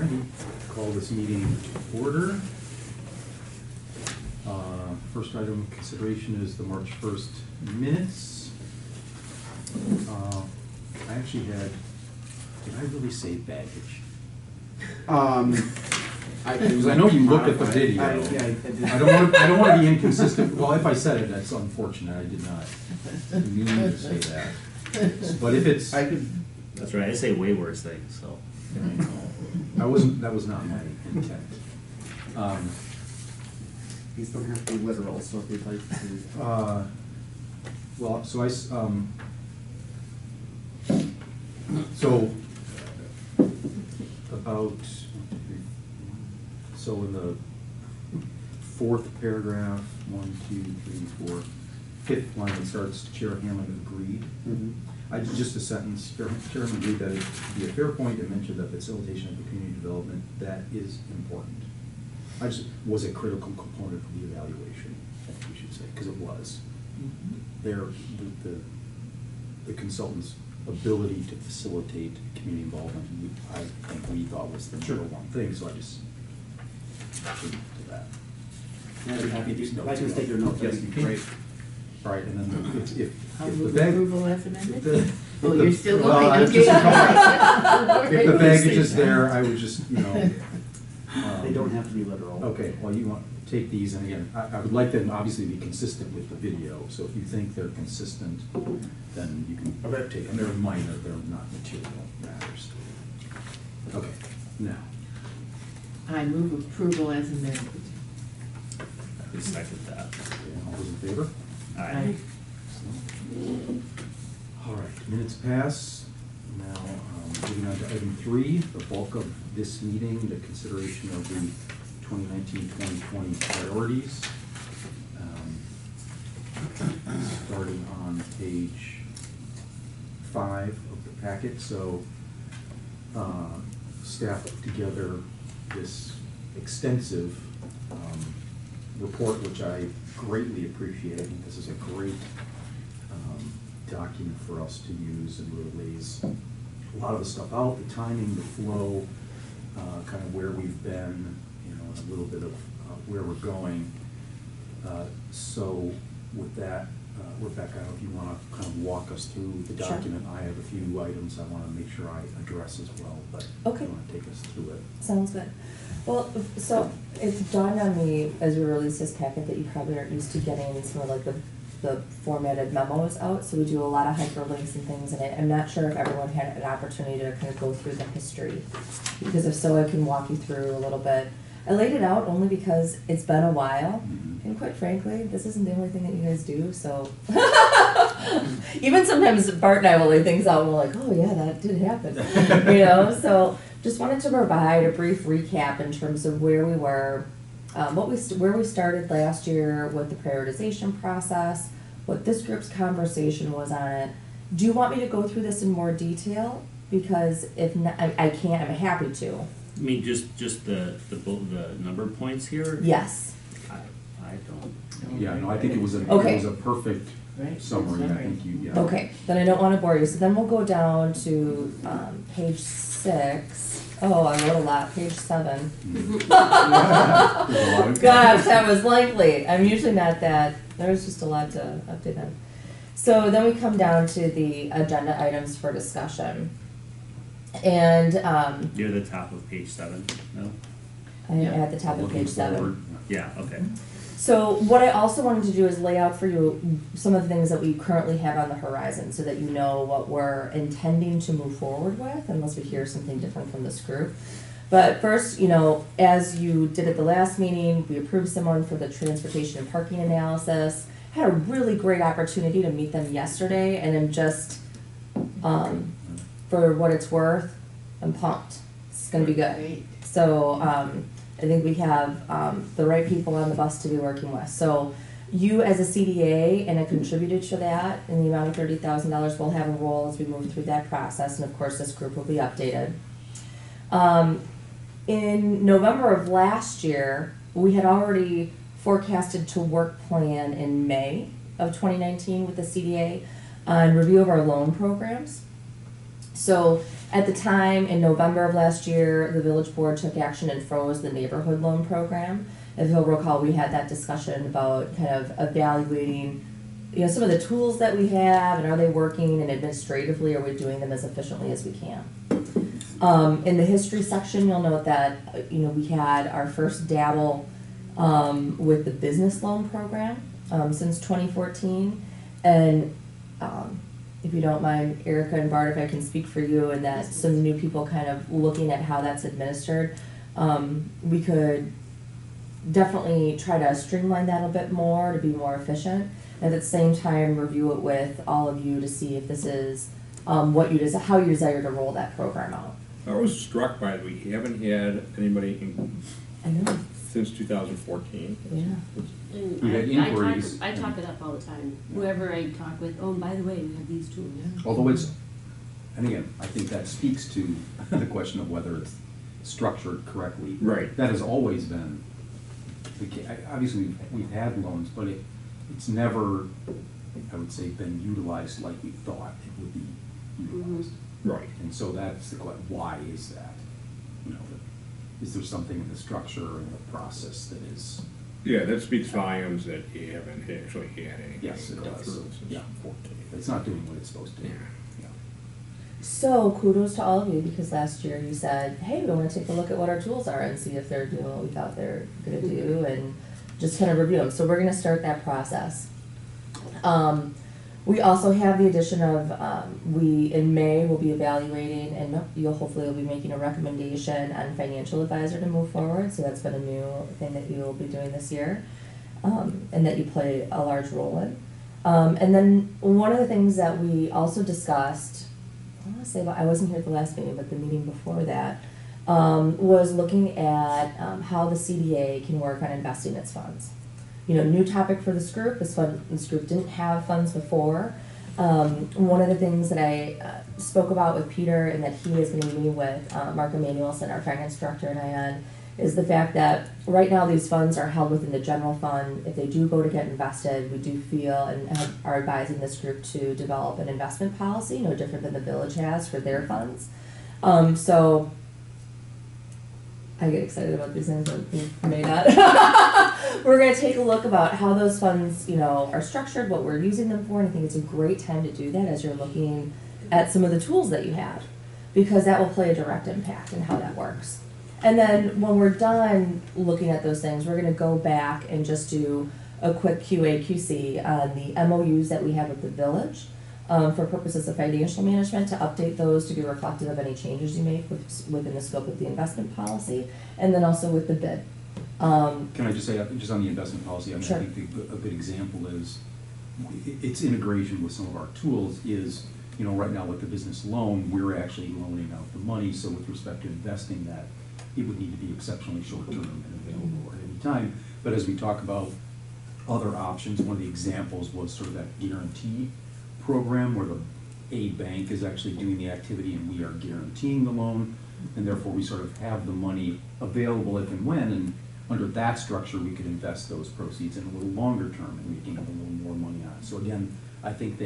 Alrighty, call this meeting to order. First item of consideration is the March 1st minutes. I actually had, did I really say baggage? Because I know you looked at the video. I don't want to be inconsistent. Well, if I said it, that's unfortunate. I did not mean to say that. But if it's, That's right. I say way worse things. So that was not my intent. These don't have to be literal, so if you'd like to. Well, so so in the fourth paragraph, 1, 2, 3, 4, fifth line, it starts, Chair Hammond agreed. Mm-hmm. Just a sentence, Chairman agreed that it be a fair point to mention that facilitation of the community development, that is important. Was a critical component of the evaluation, I think we should say, because it was. The consultant's ability to facilitate community involvement, I think we thought was the number one thing, so I just to that. I'd be happy to, if I can take your notes, Yes, that'd you be can. great. Right, and then if I'll the move bag, approval as amended? if Oh, you're still well, looking, I just- okay. if the baggage is there, I would just, They don't have to be literal. Okay, well, you want to take these, and again, I would like them obviously to be consistent with the video, so if you think they're consistent, then you can take them. They're minor, they're not material matters. Okay, now. I move approval as amended. I would second that. Okay, all those in favor? Aye. All right, minutes pass. Now, moving on to item 3, the bulk of this meeting, the consideration of the 2019-2020 priorities. Starting on page 5 of the packet. So, staff put together this extensive report, which I greatly appreciate. I think this is a great document for us to use, and really lays a lot of the stuff out, the timing, the flow, kind of where we've been, and a little bit of where we're going. So with that, Rebecca, if you want to kind of walk us through the document. Sure. I have a few items I want to make sure I address as well, but okay. If you want to take us through it. Sounds good. Well, so it's dawned on me as we release this packet that you probably aren't used to getting some of like the formatted memos out, so we do a lot of hyperlinks and things in it. I'm not sure if everyone had an opportunity to kind of go through the history, because if so, I can walk you through a little bit. I laid it out only because it's been a while, and quite frankly, this isn't the only thing that you guys do, so. Even sometimes Bart and I will lay things out and we're like, oh yeah, that did happen, so just wanted to provide a brief recap in terms of where we were, where we started last year with the prioritization process, what this group's conversation was on it. Do you want me to go through this in more detail? Because if not, I can't, I'm happy to. I mean, just the number points here. Yes. I don't. Yeah, no, I think it was a perfect summary. I think you. Yeah. Okay, then I don't want to bore you. So then we'll go down to page 6. Oh, I wrote a lot. Page 7. Gosh, that was likely. I'm usually not that. There's just a lot to update on. So then we come down to the agenda items for discussion. And you're the top of page 7, no? I'm at the top of page 7. Yeah, okay. So what I also wanted to do is lay out for you some of the things that we currently have on the horizon, so that you know what we're intending to move forward with, unless we hear something different from this group. But first, as you did at the last meeting, we approved someone for the transportation and parking analysis. Had a really great opportunity to meet them yesterday, and I'm just, for what it's worth, I'm pumped. It's going to be good. Great. So I think we have the right people on the bus to be working with. So you as a CDA and a contributor to that in the amount of $30,000 will have a role as we move through that process, and of course this group will be updated. In November of last year, we had already forecasted to work plan in May of 2019 with the CDA on review of our loan programs. So At the time, in November of last year, the village board took action and froze the neighborhood loan program. If you'll recall, we had that discussion about kind of evaluating, some of the tools that we have, and are they working, and administratively, are we doing them as efficiently as we can? In the history section, you'll note that, we had our first dabble with the business loan program since 2014. And if you don't mind, Erica and Bart, if I can speak for you, and that some new people kind of looking at how that's administered, we could definitely try to streamline that a bit more to be more efficient. And at the same time, review it with all of you to see if this is how you desire to roll that program out. I was struck by it. We haven't had anybody I know. since 2014. Yeah. And We had inquiries. I talk it up all the time. Whoever I talk with, oh, and by the way, we have these tools. Although and again, I think that speaks to the question of whether it's structured correctly. Right. That has always been the case. Obviously, we've had loans, but it's never, I would say, been utilized like we thought it would be utilized. Right. And so that's the question, why is that? Is there something in the structure and the process that is? Yeah, that speaks volumes that you haven't actually had anything Yes, it go does. through since Yeah. 14. It's not doing what it's supposed to do. Yeah. Yeah. So kudos to all of you, because last year you said, hey, we want to take a look at what our tools are and see if they're doing what we thought they're going to do, and just kind of review them. So we're going to start that process. We also have the addition of, in May, we'll be evaluating, and hopefully you'll be making a recommendation on financial advisor to move forward. So that's been a new thing that you'll be doing this year, and that you play a large role in. And then one of the things that we also discussed, I want to say, I wasn't here at the last meeting, but the meeting before that, was looking at how the CDA can work on investing its funds. New topic for this group. This group didn't have funds before. One of the things that I spoke about with Peter, and that he is going to be meeting with Mark Emanuelson, our finance director, and I on, is the fact that right now these funds are held within the general fund. If they do go to get invested, we do feel and are advising this group to develop an investment policy, no different than the village has for their funds. So I get excited about these things, but we may not. We're going to take a look about how those funds, are structured, what we're using them for, and I think it's a great time to do that as you're looking at some of the tools that you have, because that will play a direct impact in how that works. And then when we're done looking at those things, we're going to go back and just do a quick QA/QC on the MOUs that we have with the village for purposes of financial management, to update those to be reflective of any changes you make within the scope of the investment policy, and then also with the bid. Can I just say, just on the investment policy, Sure. I think a good example is its integration with some of our tools is, right now with the business loan, we're actually loaning out the money, so with respect to investing that, it would need to be exceptionally short-term and available at any time. But as we talk about other options, one of the examples was sort of that guarantee program where a bank is actually doing the activity and we are guaranteeing the loan, and therefore we sort of have the money available if and when, and under that structure we could invest those proceeds in a little longer term and we gain a little more money on it. So again, I think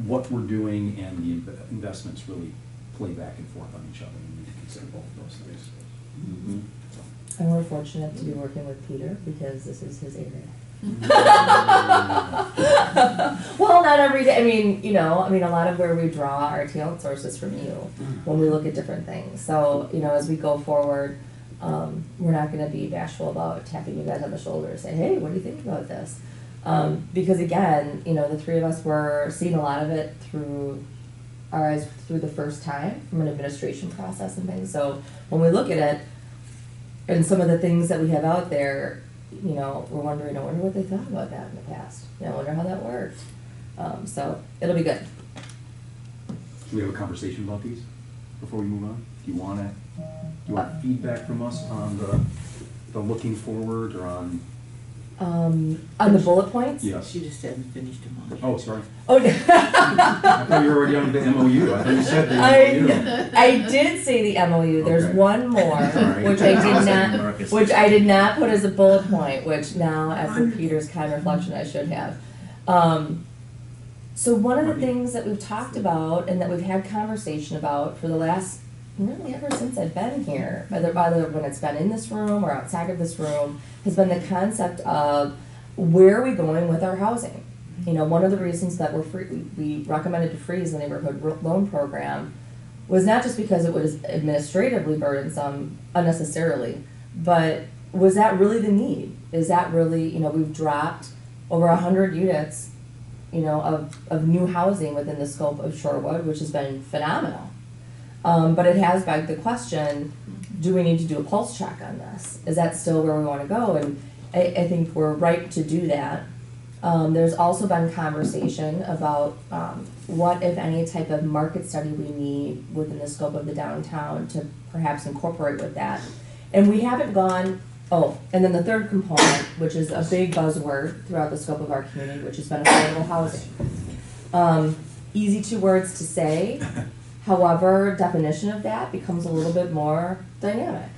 what we're doing and the investments really play back and forth on each other, and we need to consider both of those things. And we're fortunate to be working with Peter, because this is his area. Well, not every day. A lot of where we draw our talent sources from you when we look at different things. So, as we go forward, we're not going to be bashful about tapping you guys on the shoulder and say, hey, what do you think about this? Because again, the three of us were seeing a lot of it through our eyes through the first time from an administration process and things. So when we look at it and some of the things that we have out there, we're wondering, I wonder what they thought about that in the past. I wonder how that worked. So it'll be good. Should we have a conversation about these before we move on? Do you want feedback from us on the looking forward, or on? On the bullet points? Yes. She just hadn't finished them all. Oh, sorry. Oh, I thought you were already on the MOU. I thought you said the MOU. I did say the MOU. There's Okay. one more, Sorry. which I did not, Marcus. which I did not put as a bullet point, which now, after Peter's kind reflection, I should have. So one of the Right. things that we've talked about and that we've had conversation about for the last, really ever since I've been here, whether when it's been in this room or outside of this room, has been the concept of where are we going with our housing? You know, one of the reasons that we recommended to freeze the neighborhood loan program was not just because it was administratively burdensome unnecessarily, but was that really the need? Is that really, you know, we've dropped over 100 units, you know, of new housing within the scope of Shorewood, which has been phenomenal. But it has begged the question, do we need to do a pulse check on this? Is that still where we want to go? And I think we're right to do that. There's also been conversation about what, if any, type of market study we need within the scope of the downtown to perhaps incorporate with that. And we haven't gone, and then the third component, which is a big buzzword throughout the scope of our community, which has been affordable housing. Easy two words to say, however, definition of that becomes a little bit more dynamic.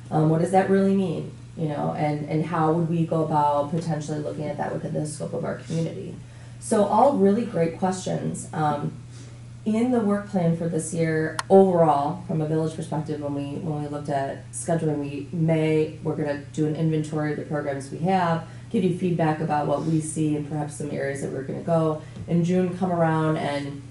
What does that really mean? You know, and how would we go about potentially looking at that within the scope of our community? So all really great questions. In the work plan for this year, overall, from a village perspective, when we looked at scheduling, we're gonna do an inventory of the programs we have, give you feedback about what we see and perhaps some areas that we're gonna go. In June, come around and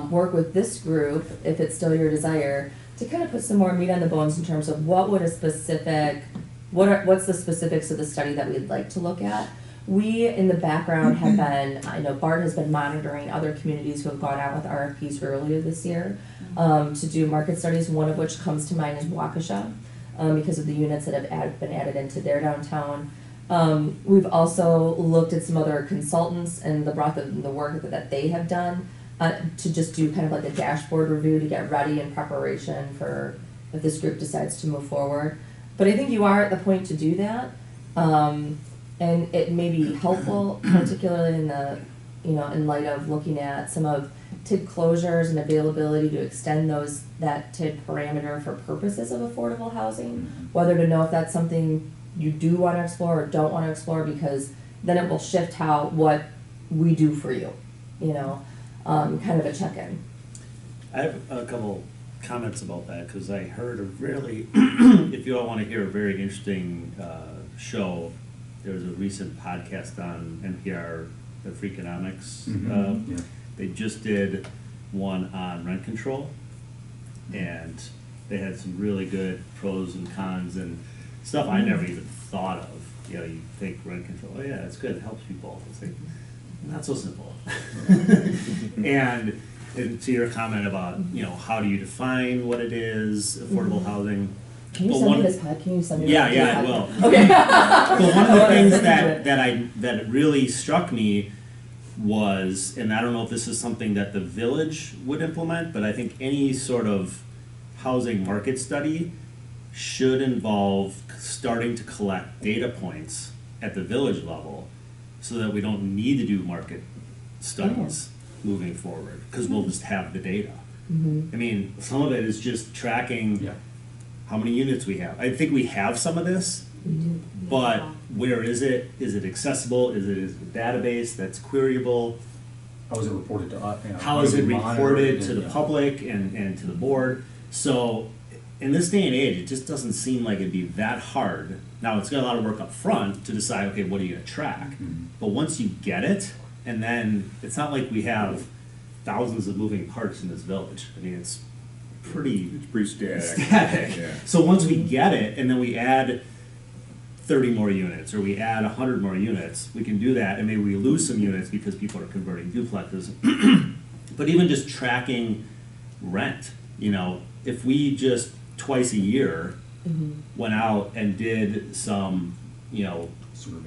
work with this group, if it's still your desire, to kind of put some more meat on the bones in terms of what would a specific, what's the specifics of the study that we'd like to look at. We, in the background, have been, I know Bart has been monitoring other communities who have gone out with RFPs earlier this year to do market studies, one of which comes to mind is Waukesha, because of the units that have been added into their downtown. We've also looked at some other consultants and the breadth of the work that they have done to just do kind of like a dashboard review to get ready in preparation for if this group decides to move forward. But I think you are at the point to do that. And it may be helpful, particularly in the, you know, in light of looking at some of TID closures and availability to extend that TID parameter for purposes of affordable housing, whether to know if that's something you do want to explore or don't want to explore, because then it will shift what we do for you, you know, kind of a check-in. I have a couple comments about that, because I heard a really, if you all want to hear a very interesting show, there was a recent podcast on NPR, the Freakonomics. Yeah. They just did one on rent control, and they had some really good pros and cons and stuff I never even thought of. You know, you think rent control, oh yeah, it's good, it helps people. It's like, not so simple. And to your comment about, you know, how do you define what it is, affordable housing? Can you send me this pod? Can you send me Yeah, this yeah, I pod? will. Okay. But one of the things that really struck me was, and I don't know if this is something that the village would implement, but I think any sort of housing market study should involve starting to collect data points at the village level so that we don't need to do market studies moving forward, because we'll just have the data. I mean, some of it is just tracking how many units we have. I think we have some of this, but where is it? Is it accessible? Is it a database that's queryable? How is it reported to us? How is it reported to the public and to the board? So in this day and age, it just doesn't seem like it'd be that hard. Now, it's got a lot of work up front to decide, okay, what are you gonna track? But once you get it, and then it's not like we have thousands of moving parts in this village. I mean, it's pretty static. Yeah. So once we get it, and then we add 30 more units, or we add 100 more units, we can do that, and maybe we lose some units because people are converting duplexes. But even just tracking rent, you know, if we just twice a year went out and did some, you know,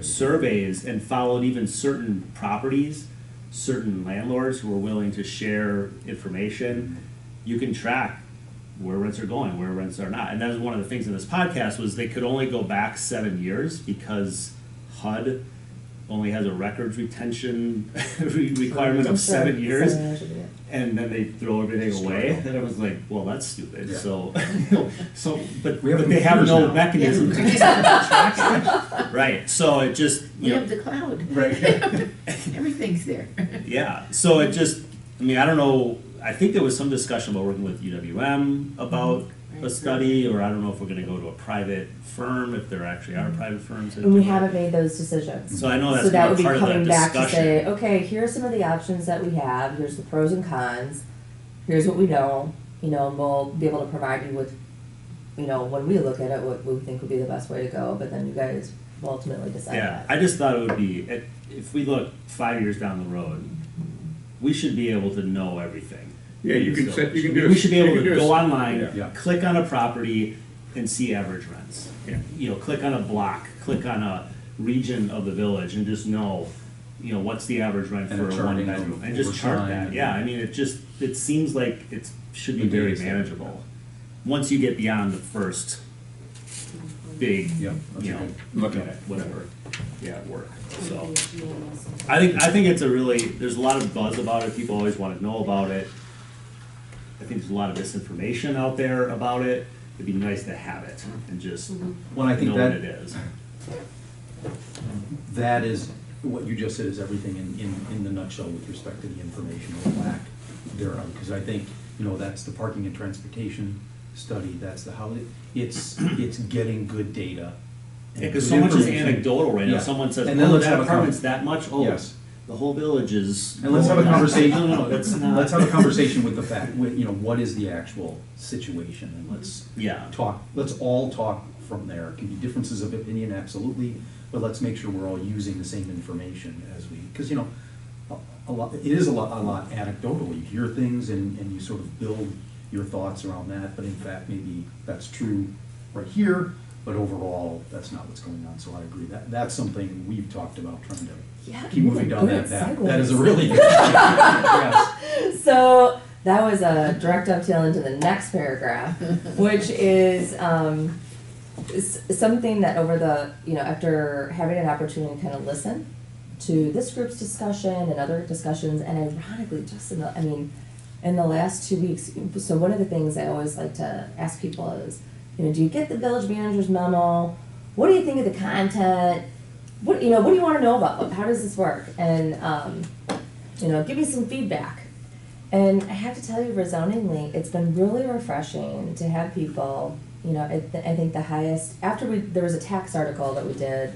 surveys and followed even certain properties, certain landlords who are willing to share information, you can track where rents are going, where rents are not. And that was one of the things in this podcast, was they could only go back 7 years because HUD only has a records retention requirement of 7 years. and then they throw everything Destroy away. it. And I was like, well, that's stupid. Yeah. So, but We have but they have computers no now. mechanism to track it. Right. So it just We have the cloud. right. Everything's there. Yeah. So it just, I mean, I don't know. I think there was some discussion about working with UWM about a study, or I don't know if we're going to go to a private firm, if there actually are private firms. That And we do it. haven't made those decisions. So I know that's So that gonna would be be part of the coming back to discussion. say, okay, here are some of the options that we have, here's the pros and cons, here's what we know, and we'll be able to provide you with, when we look at it, what we think would be the best way to go, but then you guys will ultimately decide Yeah, that. I just thought it would be, if we look 5 years down the road, we should be able to know everything. Yeah, you can set, you can do. We should be able you can to do go a- online, yeah. Yeah. click on a property, and see average rents. Yeah. Click on a block, click on a region of the village, and just know, what's the average rent And for a a charting one bedroom, of and just chart overtime that. Yeah, I mean, it seems like it should be The very data's there. manageable. Once you get beyond the first big, Yeah, that's okay. look at it, whatever, work. So I think it's there's a lot of buzz about it. People always want to know about it. I think there's a lot of misinformation out there about it. It'd be nice to have it and just Well, I think know that what it is. that is, what you just said is everything in the nutshell with respect to the information or lack thereof. Because I think, that's the parking and transportation study, that's the how, it's getting good data. and Because good so much is information. anecdotal right now. Yeah. Someone says, And then "Oh, let's that have a apartment's con- that much." Oh, Yes. the whole village is. And let's have a going up. conversation. No, that's not. Let's have a conversation with the fact, what is the actual situation, and let's Yeah. let's all talk from there. Can be differences of opinion, absolutely, but let's make sure we're all using the same information as we, because, a lot, it is a lot anecdotal. You hear things and you sort of build your thoughts around that, but in fact, maybe that's true right here, but overall, that's not what's going on, so I agree. That's something we've talked about, trying to Yeah, keep moving down good that path. That is a segues. really good, yes. So that was a direct dovetail into the next paragraph, which is something that over the, after having an opportunity to kind of listen to this group's discussion and other discussions, and ironically, just in the last 2 weeks, so one of the things I always like to ask people is, do you get the village manager's memo? What do you think of the content? What do you want to know about? How does this work? And give me some feedback. And I have to tell you, resoundingly, it's been really refreshing to have people. I think the highest there was a tax article that we did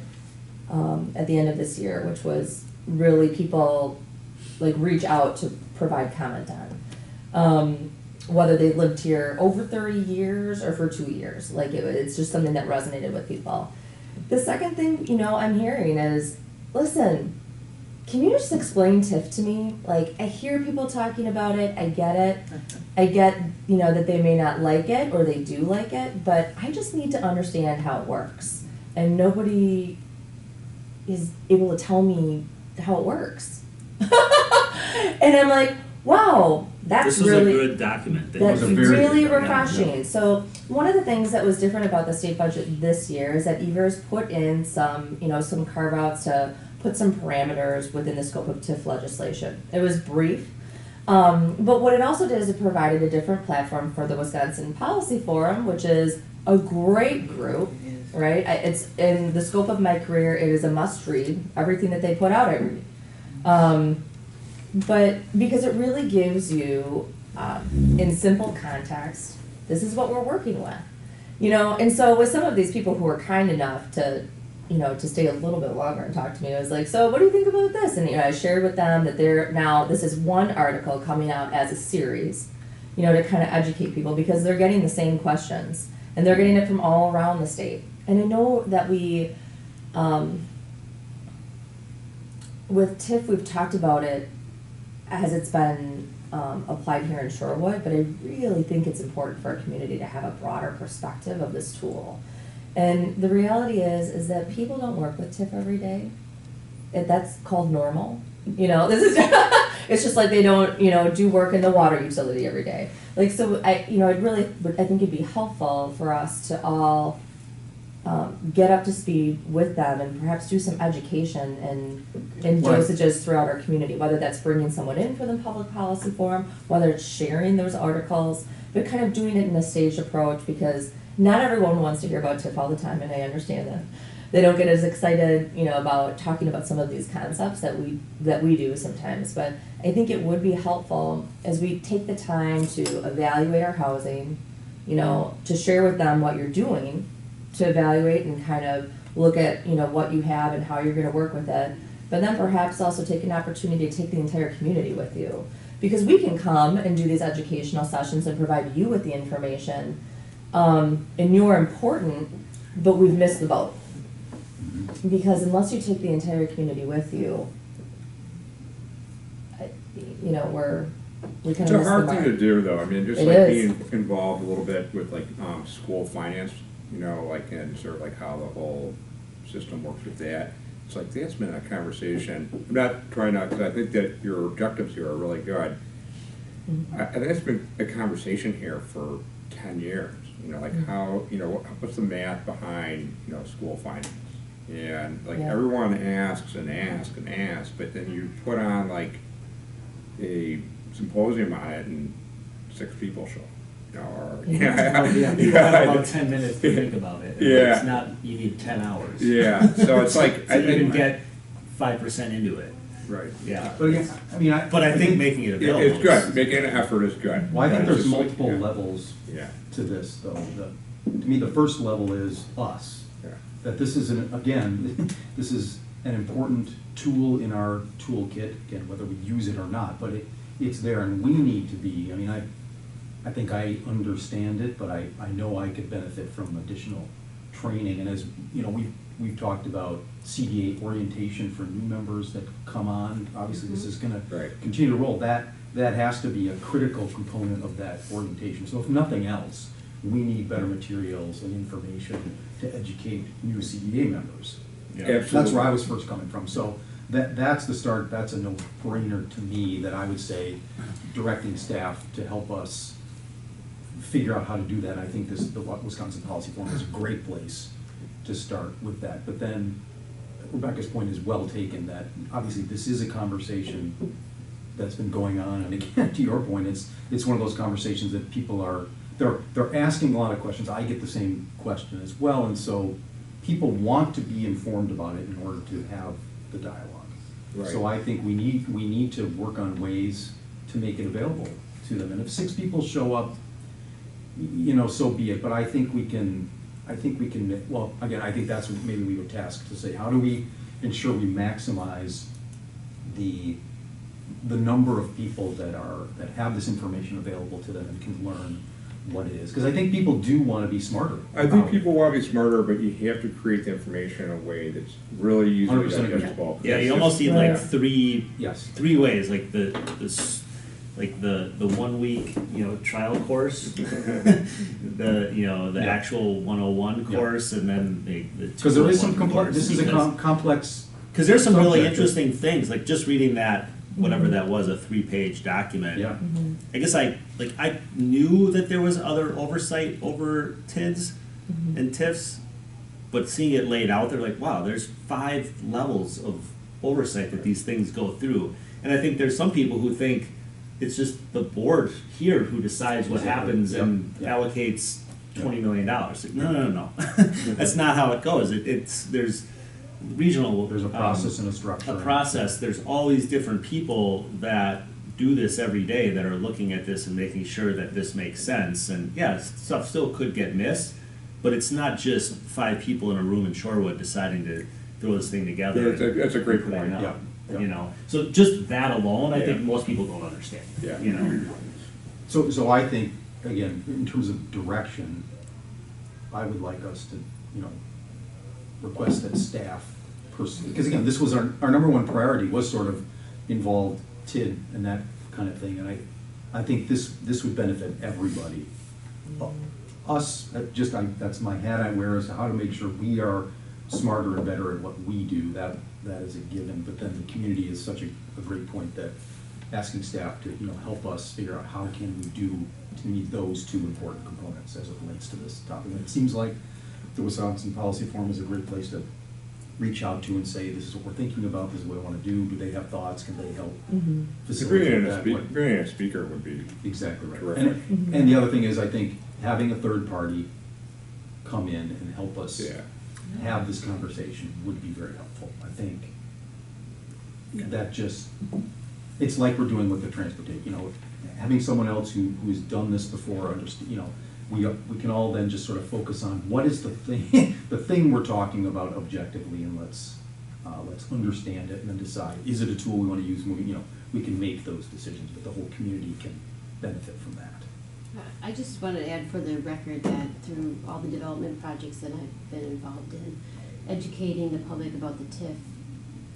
at the end of this year, which was really people reach out to provide comment on. Whether they lived here over 30 years or for 2 years. It's just something that resonated with people. The second thing, I'm hearing is, listen, can you just explain TIF to me? I hear people talking about it, I get it. I get, that they may not like it or they do like it, but I just need to understand how it works. And nobody is able to tell me how it works. And I'm like, wow, that's This is really a good document. that's was a very really good document, refreshing. yeah. So one of the things that was different about the state budget this year is that Evers put in some, some carve outs to put some parameters within the scope of TIF legislation. It was brief, but what it also did is it provided a different platform for the Wisconsin Policy Forum, which is a great group. Right, it's in the scope of my career. It is a must read. Everything that they put out, I read. But because it really gives you, in simple context, this is what we're working with, And so with some of these people who were kind enough to, to stay a little bit longer and talk to me, I was like, so what do you think about this? And I shared with them that this is one article coming out as a series, to kind of educate people because they're getting the same questions and they're getting it from all around the state. And I know that we, with TIF, we've talked about it as it's been applied here in Shorewood, but I really think it's important for our community to have a broader perspective of this tool. And the reality is that people don't work with TIF every day. That's called normal. This is it's just like they don't, do work in the water utility every day. So I think it'd be helpful for us to all get up to speed with them and perhaps do some education and Well, dosages throughout our community, whether that's bringing someone in for the public policy forum, whether it's sharing those articles, but kind of doing it in a staged approach, because not everyone wants to hear about TIF all the time, and I understand that. They don't get as excited, about talking about some of these concepts that we do sometimes, but I think it would be helpful as we take the time to evaluate our housing, to share with them what you're doing, to evaluate and kind of look at, what you have and how you're gonna work with it. But then perhaps also take an opportunity to take the entire community with you. Because we can come and do these educational sessions and provide you with the information, and you're important, but we've missed the boat. Because unless you take the entire community with you, we kind It's of a miss the hard mark. thing to do, though. I mean, just It like is. being involved a little bit with like school finance, and sort of like how the whole system works with that. It's like that's been a conversation. I'm not trying to, because I think that your objectives here are really good. I think it's been a conversation here for 10 years. How, what's the math behind, school finance? And like Yeah. everyone asks and asks and asks, but then you put on like a symposium on it and 6 people show. Or, Yeah, people have about 10 minutes to think about it. Yeah. It's not, you need 10 hours. Yeah, so it's like, So you can get 5% into it. right. Yeah. But again, But I think making it available. It's good, making an effort is good. Well, I think It's there's just like, multiple yeah. levels Yeah, to this, though. To me, the first level is us. yeah. That this is, this is an important tool in our toolkit, again, whether we use it or not, but it's there, and we need to be, I think I understand it, but I know I could benefit from additional training, and as, we've talked about CDA orientation for new members that come on, obviously this is gonna Right. continue to roll, that has to be a critical component of that orientation, so if nothing else, we need better materials and information to educate new CDA members. Yeah. Absolutely. That's where I was first coming from, so that's the start, that's a no-brainer to me, that I would say directing staff to help us figure out how to do that. I think the Wisconsin Policy Forum is a great place to start with that, but then Rebecca's point is well taken, that obviously this is a conversation that's been going on, and again, to your point, it's one of those conversations that people are, they're asking a lot of questions. I get the same question as well, and so people want to be informed about it in order to have the dialogue. Right. So I think we need to work on ways to make it available to them, and if 6 people show up, so be it, but I think we can, well, again, I think that's what maybe we would task to say, how do we ensure we maximize the number of people that have this information available to them and can learn what it is, because I think people do want to be smarter. I think people want to be smarter, but you have to create the information in a way that's really easily 100% agree. digestible. Yeah, It's you almost just- need like Yeah. Yes. three ways, like the 1 week, trial course, the actual 101 Yeah. course, and then the Because there is some 201 complex, course, this is a because- complex. Because there's some really subject. interesting things, like just reading that, whatever that was, a 3-page document. Yeah. I guess I knew that there was other oversight over TIDs and TIFs, but seeing it laid out there, like, wow, there's 5 levels of oversight that these things go through. And I think there's some people who think it's just the board here who decides what Exactly. happens Yep. and Yep. allocates $20 million. Like, no. That's not how it goes. There's regional. There's a process and a structure. A process. There's all these different people that do this every day that are looking at this and making sure that this makes sense. And yeah, stuff still could get missed, but it's not just 5 people in a room in Shorewood deciding to throw this thing together. Yeah, that's a great and put it point. out, Yeah. So just that alone, I think Yeah. most people don't understand. Yeah. So I think, again, in terms of direction, I would like us to, request that staff, because again, this was our number one priority, was sort of involved TID and that kind of thing, and I think this would benefit everybody. Us, that's my hat I wear, is how to make sure we are smarter and better at what we do, that is a given, but then the community is such a great point, that asking staff to, help us figure out how can we do to meet those 2 important components as it relates to this topic. And it seems like the Wisconsin Policy Forum is a great place to reach out to and say, this is what we're thinking about, this is what I want to do, do they have thoughts, can they help Mhm. facilitate that? Bringing in a speaker would be Exactly right. terrific. And the other thing is, I think, having a third party come in and help us Yeah. have this conversation would be very helpful. I think that just, it's like we're doing with the transportation, you know, having someone else who's done this before, understand, you know, we can all then just sort of focus on what is the thing, the thing we're talking about objectively, and let's understand it and then decide, is it a tool we want to use? You know, we can make those decisions, but the whole community can benefit from that. I just want to add for the record that through all the development projects that I've been involved in, educating the public about the TIF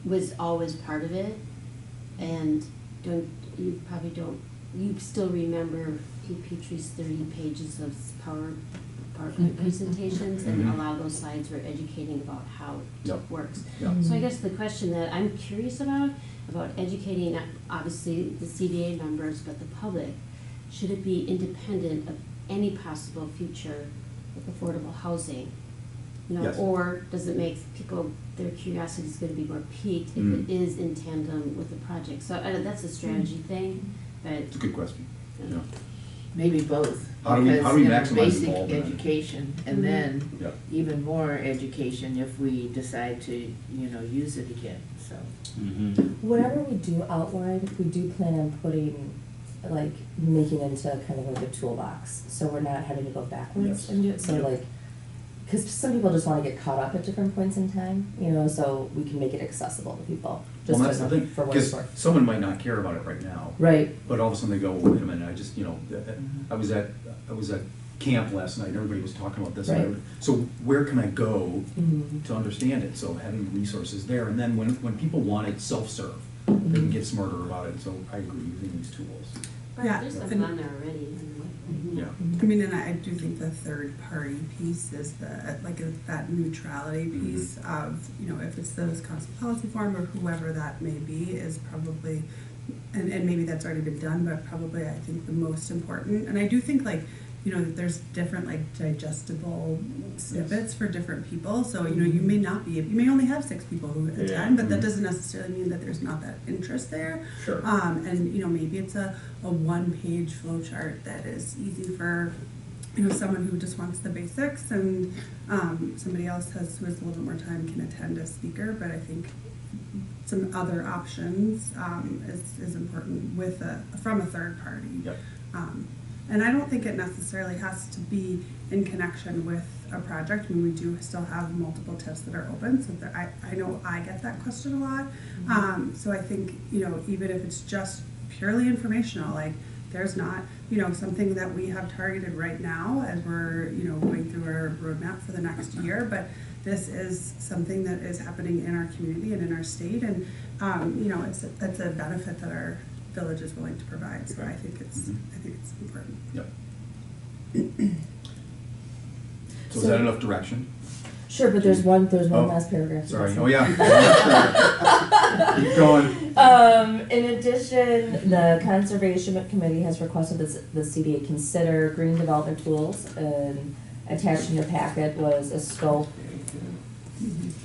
was always part of it. And you still remember Pete Petrie's 30 pages of PowerPoint presentations, and Mhm. a lot of those slides were educating about how Yep. TIF works. Yeah. So I guess the question that I'm curious about educating, obviously, the CDA members, but the public, should it be independent of any possible future with affordable housing? You know, Yes. or does it make people, their curiosity is gonna be more piqued if it is in tandem with the project? So that's a strategy thing, but. It's a good question. Yeah. Maybe both. How do we Because, maximize basic involvement? education, Mhm. and then Yeah. even more education if we decide to, use it again, so. Whatever we do outline, we do plan on putting, like, making into kind of like a toolbox, so we're not having to go backwards Yes. and do it, so Yep. like, because some people just want to get caught up at different points in time, so we can make it accessible to people, just Well, that's the thing, for what it's because worth. someone might not care about it right now. Right. But all of a sudden they go, well, wait a minute, I just, I was at camp last night, and everybody was talking about this. Right. So where can I go Mhm. to understand it? So having resources there, and then when people want it self-serve, they can get smarter about it, so I agree, using these tools. Yeah, There's and- something on there already. Yeah. I mean, and I do think the third party piece is that neutrality piece of, if it's the Wisconsin Policy Forum or whoever that may be, is probably, and maybe that's already been done, but probably I think the most important. And I do think that there's different digestible snippets for different people. So, you may only have 6 people who attend, but that doesn't necessarily mean that there's not that interest there. Sure. And maybe it's a 1-page flow chart that is easy for, someone who just wants the basics, and somebody else who has a little bit more time can attend as speaker. But I think some other options is important from a third party. Yep. And I don't think it necessarily has to be in connection with a project. I mean, we do still have multiple TIFs that are open, so I know I get that question a lot. So I think, even if it's just purely informational, there's not, something that we have targeted right now as we're, going through our roadmap for the next year, but this is something that is happening in our community and in our state, and, it's a benefit that our village is willing to provide, so I think it's important. Yep. So is that enough direction? Sure, but there's one Oh, last paragraph. Sorry, oh yeah. Keep going. In addition, the Conservation Committee has requested the CDA consider green development tools, and attached in your packet was a scope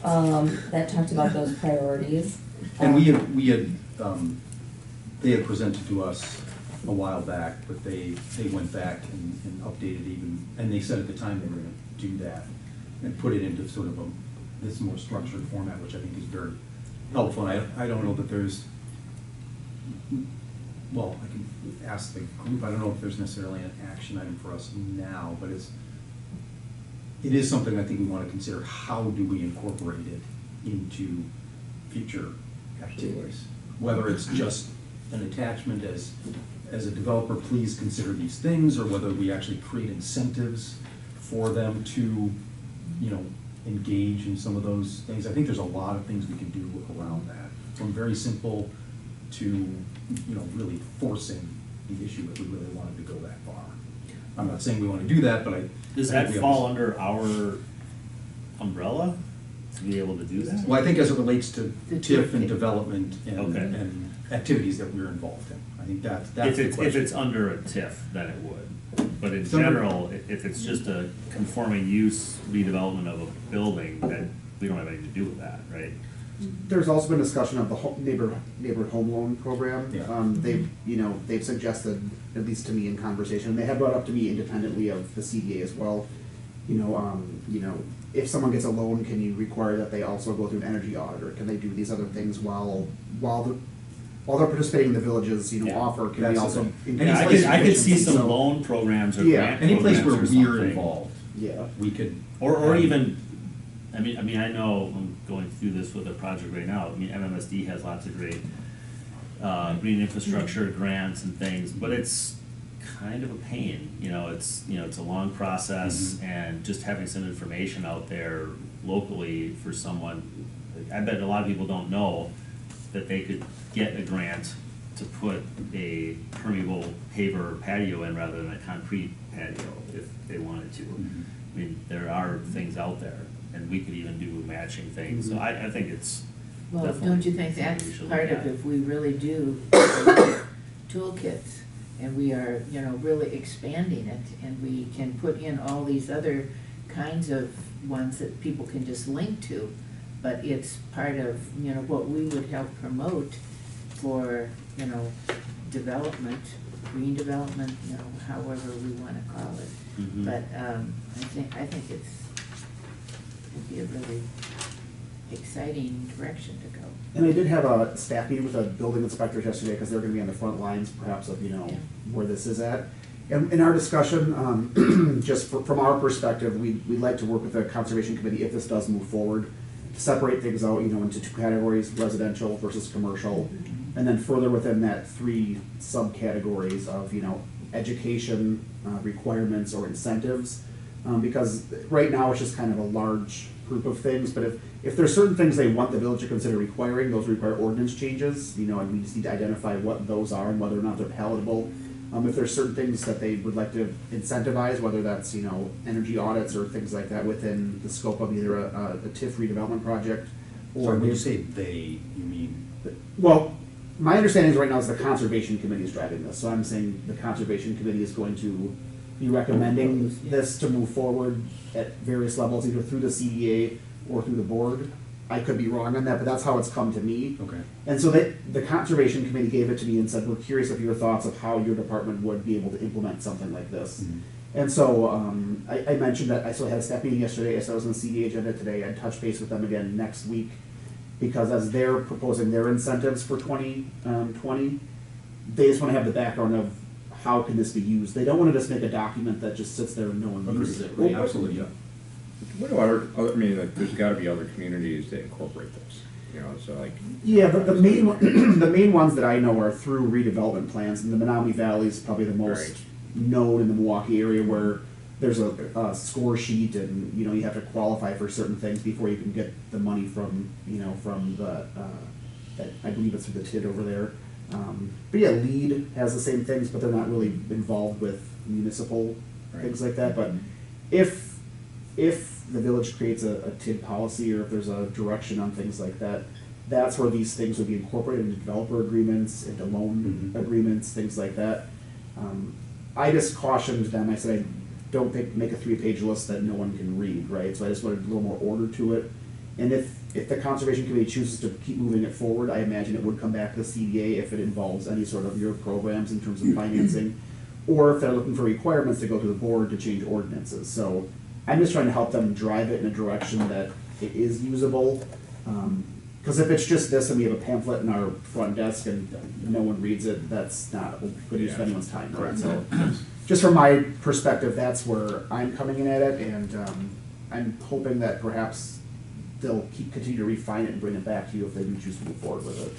that talked about those priorities. And they had presented to us a while back, but they went back and updated even, and they said at the time they were gonna do that and put it into sort of this more structured format, which I think is very helpful. And I don't know that there's, well, I can ask the group, I don't know if there's necessarily an action item for us now, but it is something I think we want to consider. How do we incorporate it into future activities? Whether it's just an attachment as a developer, please consider these things, or whether we actually create incentives for them to, engage in some of those things. I think there's a lot of things we can do around that, from very simple to, really forcing the issue if we really wanted to go that far. I'm not saying we want to do that, but Does I that think we fall understand. under our umbrella to be able to do that? Well, I think as it relates to The TIF and TIF. development Okay. and activities that we're involved in, I think that's If the it's question. under a TIF, then it would. But in general, if it's just a conforming use redevelopment of a building, then we don't have anything to do with that, right? There's also been discussion of the neighborhood home loan program. Yeah. They've suggested, at least to me in conversation, they have brought up to me independently of the CDA as well. If someone gets a loan, can you require that they also go through an energy audit, or can they do these other things while they're participating in the village's Yeah. offer? Can we That's the also thing. increase Yeah, I could see some so- loan programs or Yeah. grant Any place where programs or we're something. involved, Yeah. we could. Or even, I mean, I know I'm going through this with a project right now. I mean, MMSD has lots of great green infrastructure grants and things, but it's kind of a pain. It's a long process, and just having some information out there locally for someone. I bet a lot of people don't know that they could get a grant to put a permeable paver patio in rather than a concrete patio if they wanted to. I mean, there are things out there, and we could even do matching things, so I think it's Well, definitely don't you think something that's we should part look of at. if we really do toolkits, and we are, really expanding it, and we can put in all these other kinds of ones that people can just link to, but it's part of, what we would help promote for, development, green development, however we wanna call it. Mhm. But, I think it'd be a really exciting direction to go. And I did have a staff meeting with the building inspectors yesterday, because they're gonna be on the front lines perhaps of, where this is at. And in our discussion, just from our perspective, we'd like to work with the conservation committee if this does move forward, to separate things out, into two categories, residential versus commercial. And then further within that, 3 subcategories of, education, requirements or incentives. Because right now it's just kind of a large group of things, but if there's certain things they want the village to consider requiring, those require ordinance changes, and we just need to identify what those are and whether or not they're palatable. If there's certain things that they would like to incentivize, whether that's, energy audits or things like that within the scope of either a TIF redevelopment project or. Or when you say they, you mean? Well, my understanding is right now is the conservation committee is driving this, so I'm saying the conservation committee is going to be recommending this to move forward at various levels, either through the CDA or through the board. I could be wrong on that, but that's how it's come to me. Okay. And so the conservation committee gave it to me and said, we're curious of your thoughts of how your department would be able to implement something like this. And so I mentioned that I still had a staff meeting yesterday, I said I was on the CDA agenda today, I'd touch base with them again next week, because as they're proposing their incentives for 2020, they just want to have the background of how can this be used. They don't want to just make a document that just sits there and no one uses it. Right? Absolutely, yeah. What do there's gotta be other communities that incorporate this, so like. Yeah, but the main the main ones that I know are through redevelopment plans, and the Menominee Valley is probably the most Right. known in the Milwaukee area, where there's a score sheet, and you have to qualify for certain things before you can get the money from from the that I believe it's through the TID over there. But yeah, LEED has the same things, but they're not really involved with municipal things like that. But if the village creates a TID policy, or if there's a direction on things like that, that's where these things would be incorporated into developer agreements, into loan agreements, things like that. I just cautioned them, I said, I don't make a 3-page list that no one can read, right? So I just wanted a little more order to it. And if the Conservation Committee chooses to keep moving it forward, I imagine it would come back to the CDA if it involves any sort of your programs in terms of financing, or if they're looking for requirements to go to the board to change ordinances. So I'm just trying to help them drive it in a direction that it is usable. Because if it's just this and we have a pamphlet in our front desk and no one reads it, that's not a good use of anyone's time. Right? So just from my perspective, that's where I'm coming in at it, and I'm hoping that perhaps they'll continue to refine it and bring it back to you if they do choose to move forward with it.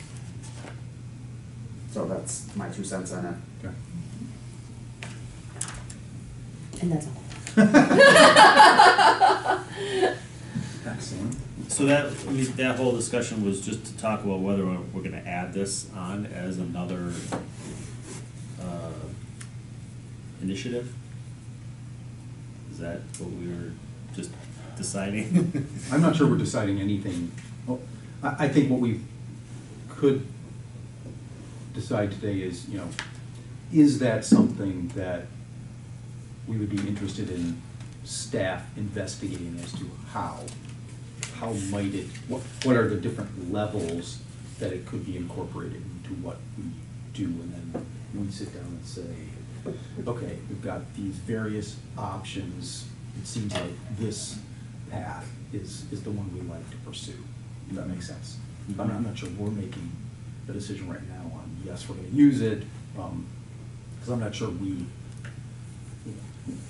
So that's my 2 cents on it. Okay. And that's all. Excellent. So that whole discussion was just to talk about whether we're gonna add this on as another initiative? Is that what we were just deciding? I'm not sure we're deciding anything. Well, I think what we could decide today is, is that something that we would be interested in staff investigating as to how might it, what are the different levels that it could be incorporated into what we do, and then we sit down and say, okay, we've got these various options. It seems like this path is the one we like to pursue. If that makes sense. I'm not sure we're making a decision right now on, yes, we're gonna use it, because I'm not sure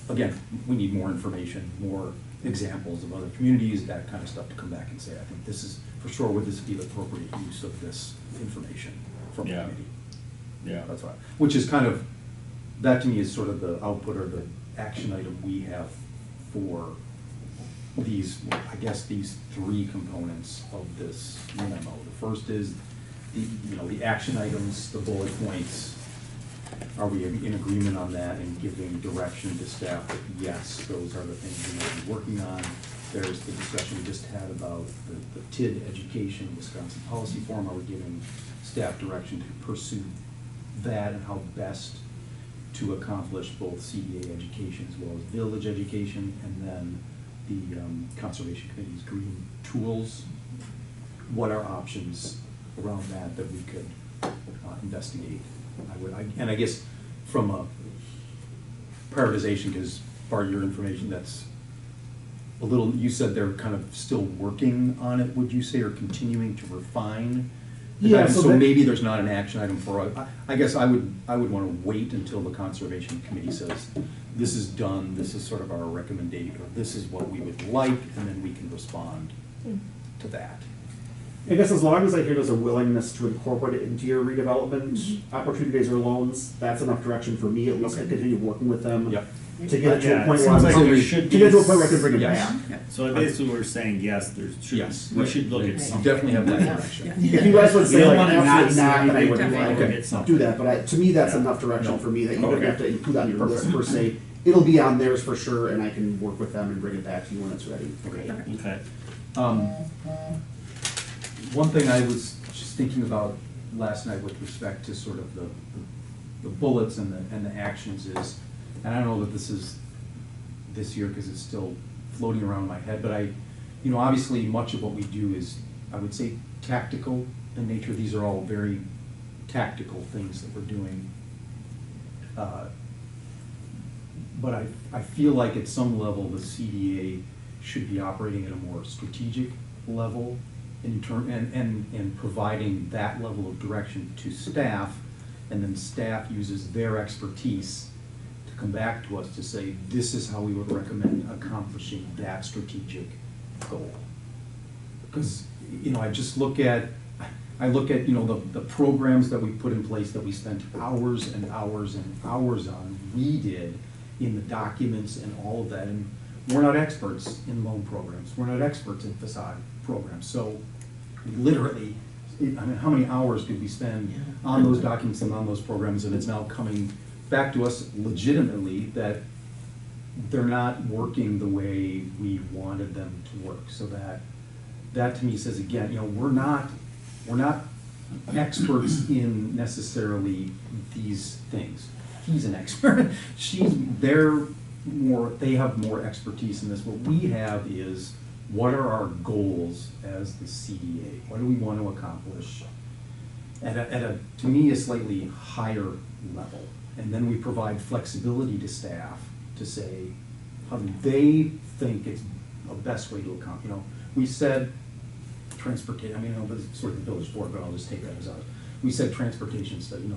again, we need more information, more examples of other communities, that kind of stuff to come back and say, I think this is, for sure, would this be the appropriate use of this information from the Yeah. committee? Yeah. That's right. Which is kind of, that to me is sort of the output or the action item we have for these, I guess, these three components of this memo. The first is the action items, the bullet points. Are we in agreement on that and giving direction to staff that yes, those are the things we need to be working on? There's the discussion we just had about the TID education, Wisconsin Policy Forum. Are we giving staff direction to pursue that and how best to accomplish both CDA education as well as village education, and then the Conservation Committee's green tools? What are options around that we could investigate? I guess from a prioritization, because part of your information, that's a little, you said they're kind of still working on it, would you say, or continuing to refine? Yeah, So maybe there's not an action item for, I guess I would want to wait until the Conservation Committee says, this is done, this is sort of our recommendation, or this is what we would like, and then we can respond to that. I guess as long as I hear there's a willingness to incorporate it into your redevelopment opportunities or loans, that's enough direction for me at least to continue working with them. Yep. To get it to Yeah, a point it where seems I'm like we comfortable- should to get to a point where I be- can bring it Yes. back. So basically, we're saying, yes, Yes. we should look You at something. definitely have that Yeah. direction. If you guys would We say don't like wanna not absolutely see not, then I anything, would but like, we'll get something. do that, but to me, that's Yeah. enough direction No. for me that you don't Okay. have to include on your list per se. It'll be on theirs for sure, and I can work with them and bring it back to you when it's ready. Okay. Okay. One thing I was just thinking about last night with respect to sort of the bullets and the actions is, and I don't know that this is this year because it's still floating around my head, but obviously much of what we do is, I would say, tactical in nature. These are all very tactical things that we're doing. But I feel like at some level the CDA should be operating at a more strategic level and providing that level of direction to staff, and then staff uses their expertise to come back to us to say, this is how we would recommend accomplishing that strategic goal. Because, I just look at the programs that we put in place that we spent hours and hours and hours on, we did in the documents and all of that, and we're not experts in loan programs, we're not experts in facade programs, so literally, how many hours did we spend on those documents and on those programs, and it's now coming back to us legitimately that they're not working the way we wanted them to work. So that to me says, again, we're not experts in necessarily these things. He's an expert. They have more expertise in this. What we have is, what are our goals as the CDA? What do we want to accomplish at to me, a slightly higher level? And then we provide flexibility to staff to say how do they think it's a best way to accomplish. We said transportation. I know this is sort of the village board, but I'll just take that as ours. We said transportation study.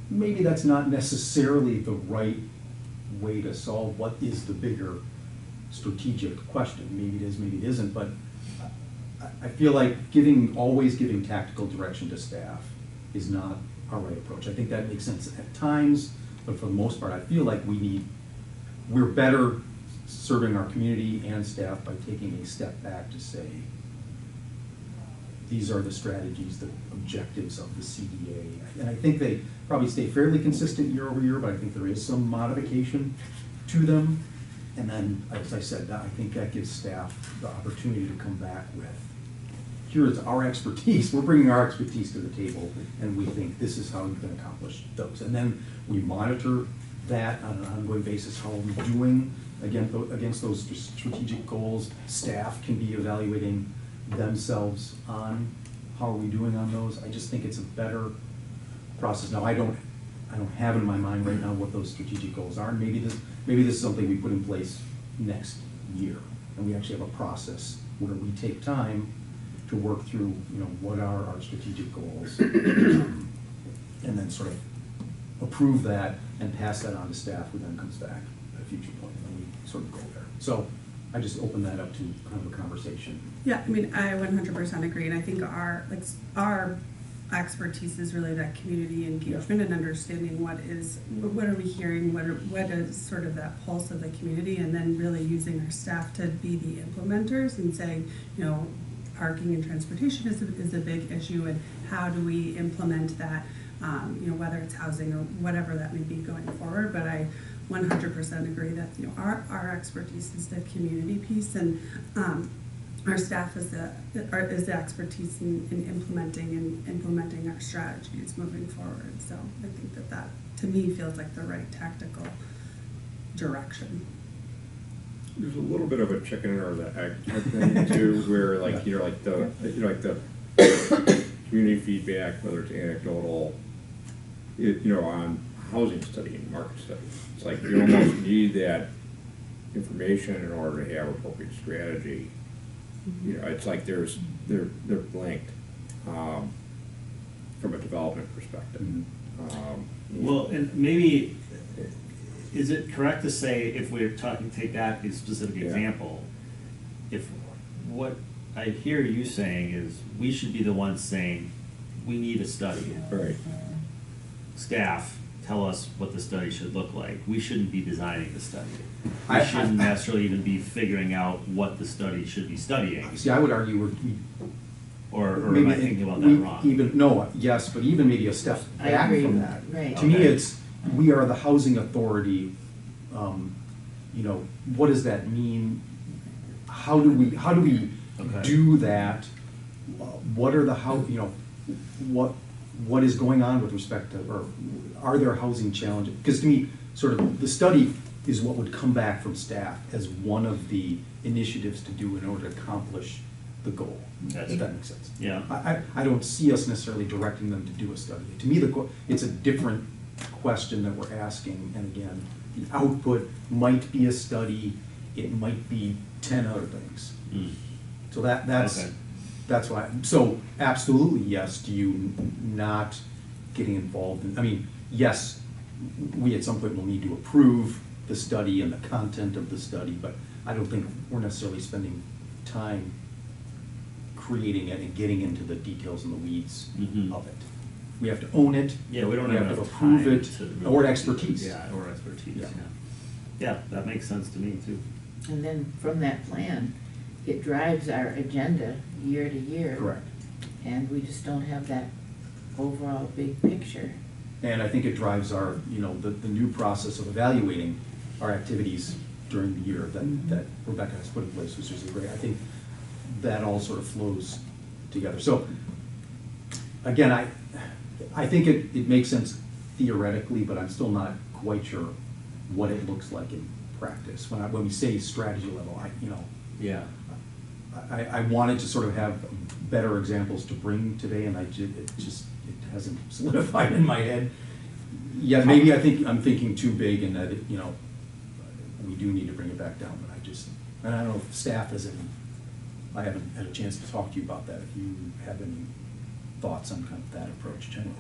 Maybe that's not necessarily the right way to solve what is the bigger strategic question. Maybe it is, maybe it isn't, but I feel like always giving tactical direction to staff is not our right approach. I think that makes sense at times, but for the most part, I feel like we're better serving our community and staff by taking a step back to say, these are the strategies, the objectives of the CDA. And I think they probably stay fairly consistent year over year, but I think there is some modification to them. And then, as I said, I think that gives staff the opportunity to come back with, here's our expertise. We're bringing our expertise to the table, and we think this is how we can accomplish those. And then we monitor that on an ongoing basis, how are we doing against those strategic goals. Staff can be evaluating themselves on how are we doing on those. I just think it's a better process. Now, I don't have in my mind right now what those strategic goals are. Maybe this is something we put in place next year, and we actually have a process where we take time to work through, what are our strategic goals, and then sort of approve that and pass that on to staff, who then comes back at a future point, and we sort of go there. So I just open that up to kind of a conversation. Yeah, I mean, I 100% agree, and I think our expertise is really that community engagement and understanding what are we hearing, what is sort of that pulse of the community, and then really using our staff to be the implementers and saying, parking and transportation is a big issue, and how do we implement that, whether it's housing or whatever that may be going forward. But I 100% agree that our expertise is the community piece, and our staff is the expertise in implementing our strategies moving forward. So I think that to me feels like the right tactical direction. There's a little bit of a chicken or the egg type thing too, where like the community feedback, whether it's anecdotal, on housing study and market study. It's like you almost need that information in order to have appropriate strategy. It's like they're linked from a development perspective. Well, and maybe, is it correct to say, if we're take that as a specific example, if what I hear you saying is we should be the ones saying, we need a study. Right. Staff, tell us what the study should look like. We shouldn't be designing the study. We shouldn't necessarily even be figuring out what the study should be studying. See, I would argue Or am I thinking about that wrong? Yes, but even maybe a step I back agree. from that. Right. To me, it's, we are the housing authority. What does that mean? How do we do that? What are the what is going on with respect to, or are there housing challenges? Because to me, sort of the study is what would come back from staff as one of the initiatives to do in order to accomplish the goal. If that makes sense. Yeah. I don't see us necessarily directing them to do a study. To me, it's a different question that we're asking, and again, the output might be a study, it might be 10 other things. So that's why. So absolutely, yes, do you not getting involved in, yes, we at some point will need to approve the study and the content of the study, but I don't think we're necessarily spending time creating it and getting into the details and the weeds of it. We have to own it. Yeah, we don't have have to enough approve time it, to really or expertise. Yeah, or expertise, Yeah. yeah, that makes sense to me too. And then from that plan, it drives our agenda year to year. Correct. And we just don't have that overall big picture. And I think it drives our, the new process of evaluating our activities during the year that Rebecca has put in place, which is great. I think that all sort of flows together. So again, I think it makes sense theoretically, but I'm still not quite sure what it looks like in practice. When we say strategy level, Yeah. I wanted to sort of have better examples to bring today, and it hasn't solidified in my head. Yeah, maybe I'm thinking too big, and that we do need to bring it back down. But I don't know if staff has any. I haven't had a chance to talk to you about that. If you have any thoughts on kind of that approach generally.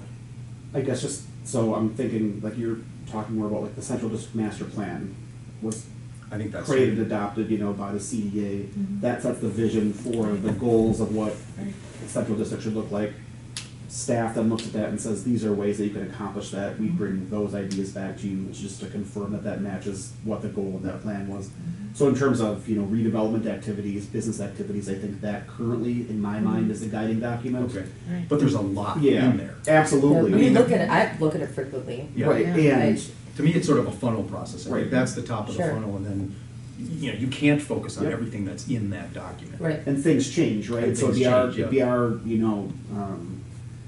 I guess so I'm thinking, like, you're talking more about like the central district master plan was I think that's created, adopted, by the CDA. That sets the vision for the goals of what the central district should look like. Staff then looks at that and says, these are ways that you can accomplish that. We bring those ideas back to you, just to confirm that matches what the goal of that plan was. So in terms of, redevelopment activities, business activities, I think that currently, in my mind, is the guiding document. Okay, Right. but there's a lot Yeah, in there. absolutely. I look at it frequently. Yeah. Right, Yeah. and To me, it's sort of a funnel process. I think Right. that's the top of the Sure. funnel, and then you can't focus on Yep. everything that's in that document. Right. and things change, right? And so things it'd change, be yeah. our,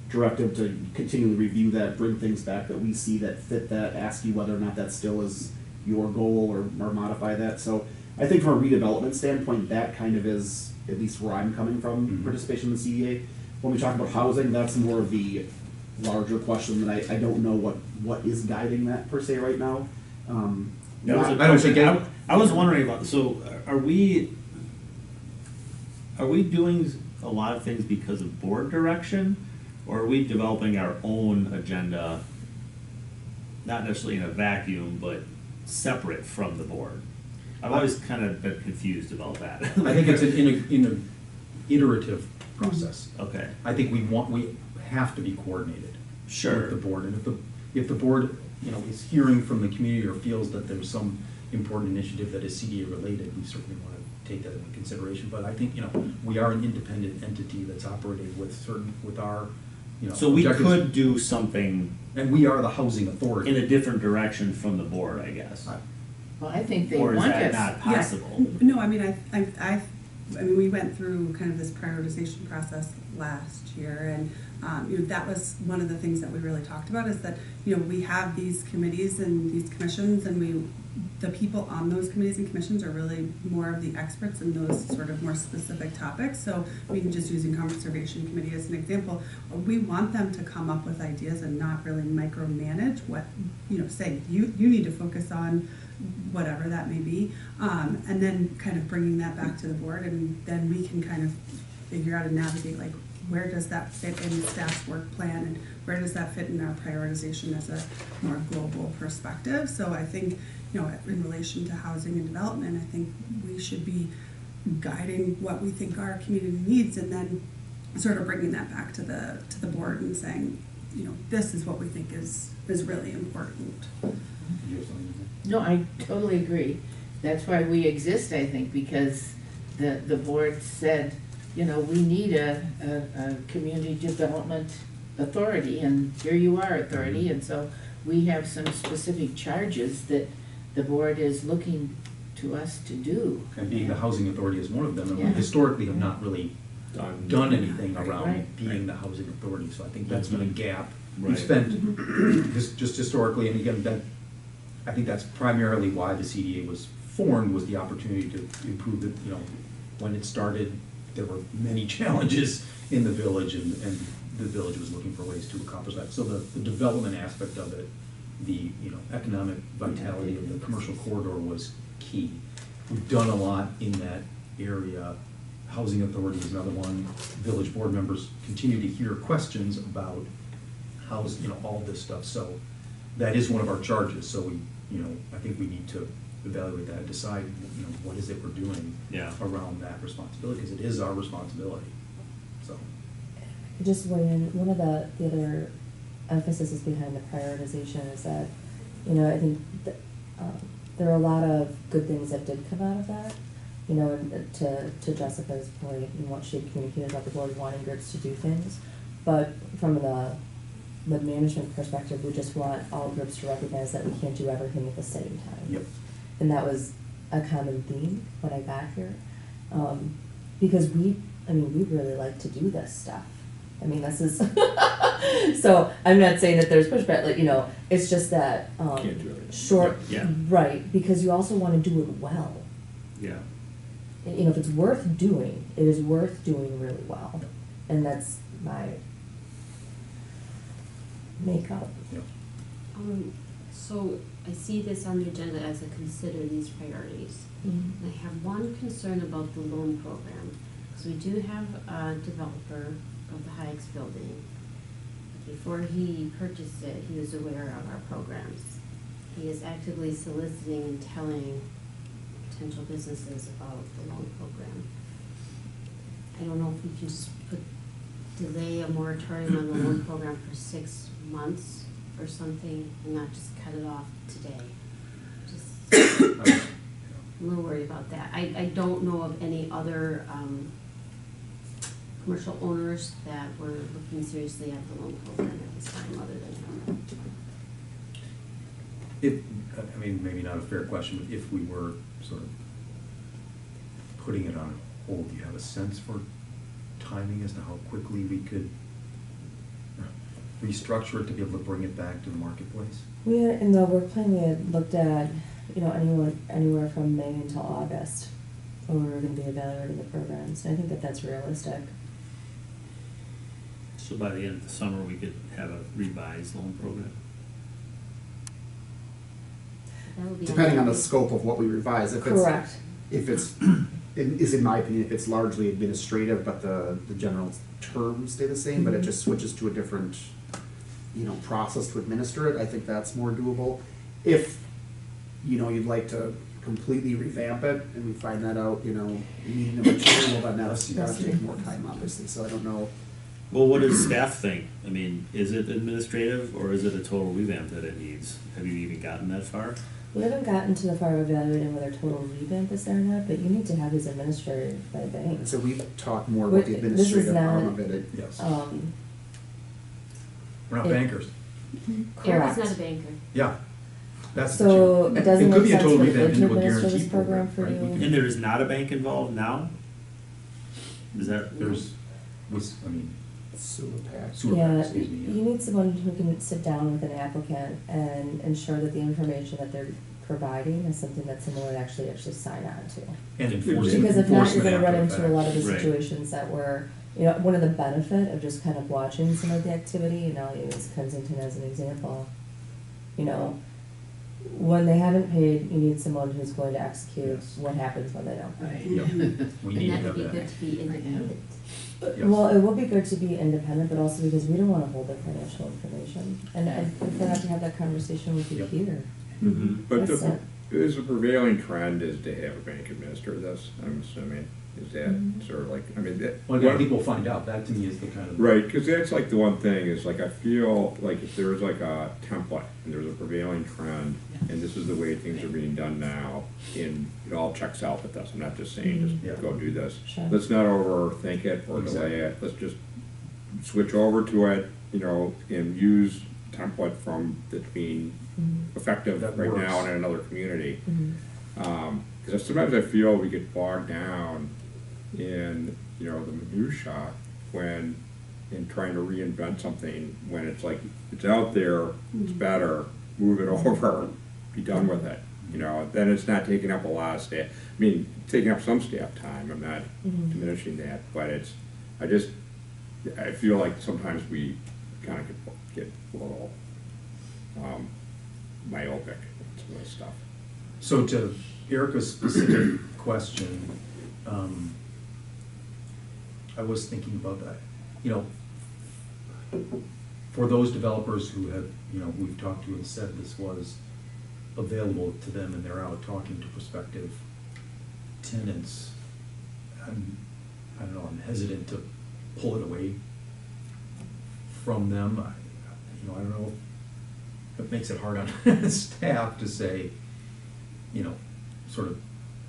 directive to continually review that, bring things back that we see that fit that, ask you whether or not that still is your goal or modify that. So I think from a redevelopment standpoint, that kind of is at least where I'm coming from, Mhm. participation in the CDA. When we talk about housing, that's more of the larger question that I don't know what is guiding that per se right now. That was a I don't think question. I was wondering about, so are we doing a lot of things because of board direction? Or are we developing our own agenda, not necessarily in a vacuum, but separate from the board? I've always kind of been confused about that. I think it's an iterative process. Okay, I think we have to be coordinated sure. with the board, and if the board, you know, is hearing from the community or feels that there's some important initiative that is CDA related, we certainly want to take that into consideration. But I think, you know, we are an independent entity that's operating with our, you know, So we objectives. could do something And we are the housing authority. in a different direction from the board, I guess. Well, I think they Or want is that us. not Yeah. possible? No, I mean, I mean, we went through kind of this prioritization process last year, and you know, that was one of the things that we really talked about, is that, you know, we have these committees and these commissions, and the people on those committees and commissions are really more of the experts in those sort of more specific topics. So we can just using conservation committee as an example, we want them to come up with ideas and not really micromanage what, you know, say you need to focus on whatever that may be, and then kind of bringing that back to the board, and then we can kind of figure out and navigate, like, where does that fit in staff's work plan, and where does that fit in our prioritization as a more global perspective. So I think, you know, in relation to housing and development, I think we should be guiding what we think our community needs, and then sort of bringing that back to the board and saying, you know, this is what we think is really important. Did you have something to say? No, I totally agree. That's why we exist, I think, because the board said, you know, we need a community development authority, and here you are, authority, and so we have some specific charges that the board is looking to us to do. And being the housing authority is one of them, and we Yeah. historically have not really done anything around Right. being the housing authority, so I think that's been a gap. Right. We've spent, just historically, and again, that, I think that's primarily why the CDA was formed, was the opportunity to improve it. You know, when it started, there were many challenges in the village, and the village was looking for ways to accomplish that. So the development aspect of it, the, you know, economic vitality of the commercial corridor was key. We've done a lot in that area. Housing authority is another one. Village board members continue to hear questions about house, you know, all this stuff. So that is one of our charges. So we, you know, I think we need to evaluate that and decide, you know, what is it we're doing Yeah. around that responsibility, because it is our responsibility. So, Just weigh in, one of the other emphasis behind the prioritization is that, you know, I think there are a lot of good things that did come out of that. You know, and to Jessica's point and what she had communicated about the board wanting groups to do things. But from the management perspective, we just want all groups to recognize that we can't do everything at the same time. yep. And that was a common theme when I got here. Because we really like to do this stuff. I mean, this is, so I'm not saying that there's pushback, like, you know, it's just that, Can't do everything. short, Yeah. right, because you also want to do it well. Yeah. You know, if it's worth doing, it is worth doing really well. And that's my makeup. Yep. So I see this on the agenda as a consider these priorities. Mhm. And I have one concern about the loan program. So we do have a developer of the Hyatt's building. Before he purchased it, he was aware of our programs. He is actively soliciting and telling potential businesses about the loan program. I don't know if we can just delay a moratorium on the loan program for 6 months or something, and not just cut it off today. Just, I'm a little worried about that. I don't know of any other, commercial owners that were looking seriously at the loan program at this time, other than him. I mean, maybe not a fair question, but if we were sort of putting it on hold, do you have a sense for timing as to how quickly we could, restructure it to be able to bring it back to the marketplace? We had, in the work plan, we had looked at, anywhere from May until August, where we were gonna be evaluating the programs, and I think that that's realistic. So by the end of the summer, we could have a revised loan program. That would be Depending on the ideal. scope of what we revise, Correct. if it's, in my opinion, if it's largely administrative, but the general terms stay the same, but it just switches to a different, process to administer it, I think that's more doable. If, you'd like to completely revamp it, and we find that out, needing the material, then that's gonna take more time, obviously, so I don't know. Well, what does staff think? I mean, is it administrative or is it a total revamp that it needs? Have you even gotten that far? We haven't gotten to the far of evaluating whether total revamp is there or not, but you need to have these administered by the bank. And so we've talked more about the Wait, this is administrative arm not- of it. Yes. We're not it- bankers. Erica's Correct. not a banker. Yeah. That's the So issue. it doesn't It could make be a sense total for revamp it to into a administer this guarantee program program, for right? you. We And can- there is not a bank involved now? Is that? There's, Sewer pack. sewer Yeah, pack, excuse me. you need someone who can sit down with an applicant and ensure that the information that they're providing is something that someone would actually sign on to. And enforcement. Because if not, you're gonna enforcement run after into the a lot of the Right. situations that were, one of the benefit of just kind of watching some of the activity, and I'll use Kensington as an example. When they haven't paid, you need someone who's going to execute Yes. what happens when they don't pay. fact. Yep. We need And to that would have be that. good to be independent. Yes. Well, it will be good to be independent, but also because we don't wanna hold their financial information, and I prefer not to have that conversation with you Yep. here. Mhm. But That's it. is the prevailing trend is to have a bank administer this, I'm assuming, is that sort of like, Well, I think we'll find out. That to me is the kind of. Right, because that's like the one thing, is like I feel like if there's like a template and there's a prevailing trend, and this is the way things are being done now, and it all checks out with us, I'm not just saying, Yeah. just go do this. Sure. Let's not overthink it or Exactly. delay it, let's just switch over to it, and use template that's being effective That right now works. in another community. Mhm. Because sometimes I feel we get bogged down in, the minutia in trying to reinvent something, when it's like, it's out there, it's better, move it over, be done with it. Then it's not taking up a lot of staff, taking up some staff time, I'm not Mhm. diminishing that, but I feel like sometimes we kind of get a little myopic in some of this stuff. So to Erica's specific question, I was thinking about that. For those developers who have, we've talked to and said this was available to them and they're out talking to prospective tenants, I don't know, I'm hesitant to pull it away from them. I don't know, it makes it hard on staff to say, sort of,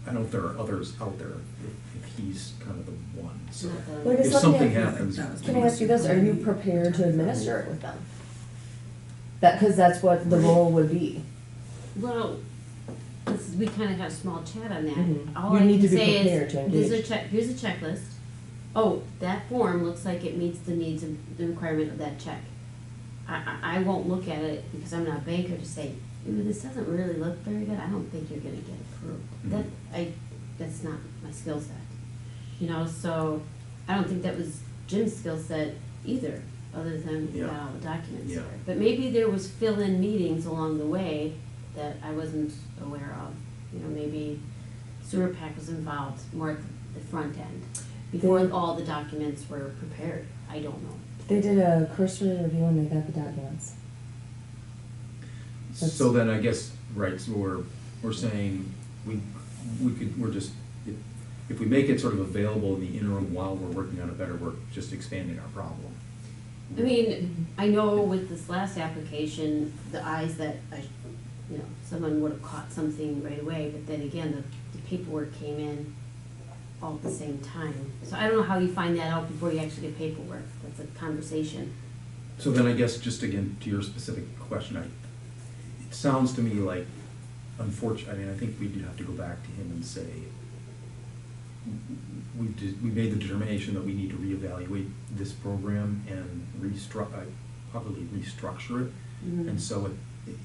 I don't know if there are others out there, if he's kind of the one, so. Not the- Well, I guess If let me something ask- happens. Can I ask you this, are you prepared to administer it with them? Cause that's what the role would be. Well, we kind of had a small chat on that. Mhm. All You I need can to be say prepared is, to here's a engage. here's a checklist. Oh, that form looks like it meets the needs of the requirement of that check. I won't look at it because I'm not a banker to say, ooh, this doesn't really look very good. I don't think you're gonna get approved. Mhm. That's not my skill set. So I don't think that was Jim's skill set either, other than we got Yeah. all the documents Yeah. there. But maybe there was fill-in meetings along the way that I wasn't aware of. Maybe sewer pack was involved more at the front end, before They- all the documents were prepared. I don't know. They did a cursory review and they got the documents. So then I guess, right, so we're saying, we're just, if we make it sort of available in the interim while we're working on it better, we're just expanding our problem. I know with this last application, the eyes that someone would have caught something right away, but then again, the paperwork came in all at the same time. So I don't know how you find that out before you actually get paperwork. That's a conversation. So then I guess, just again, to your specific question, it sounds to me like, unfortunately, I think we do have to go back to him and say, we made the determination that we need to reevaluate this program and probably restructure it. And so,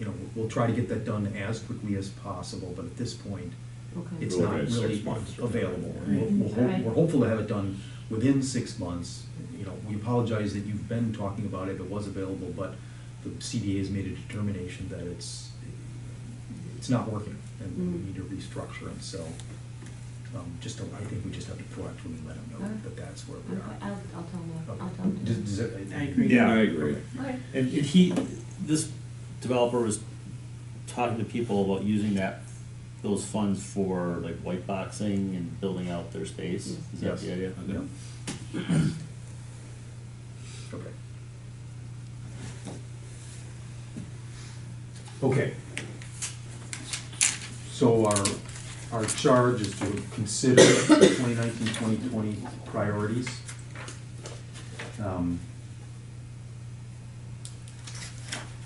you know, we'll try to get that done as quickly as possible, but at this point, Okay. it's We'll not look at 6 really months. available. Right. Alright. We're hopeful to have it done within 6 months. You know, we apologize that you've been talking about it, it was available, but the CDA has made a determination that it's not working, and we need to restructure it, so, I think we just have to proactively let them know that that's where we Okay, are. I'll tell them, Okay. I'll tell them. Does it? I agree. Yeah. I agree. Okay. And this developer was talking to people about using those funds for like white boxing and building out their space. Is that Yes. the idea? Yeah. Okay. Okay. Okay. So our charge is to consider 2019-2020 priorities.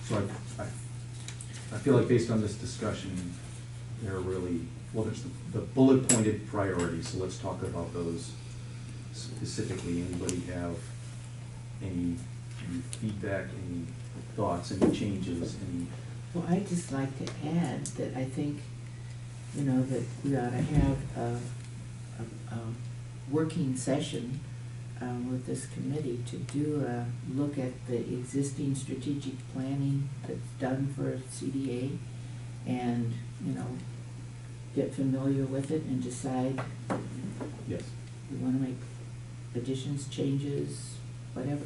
So I feel like based on this discussion, there are really, well, there's the bullet pointed priorities, so let's talk about those specifically. Anybody have any feedback, any thoughts, any changes, any? Well, I'd just like to add that I think, you know, that we ought to have a working session with this committee to do a look at the existing strategic planning that's done for CDA and, you know, get familiar with it and decide Yes. we want to make additions, changes, whatever.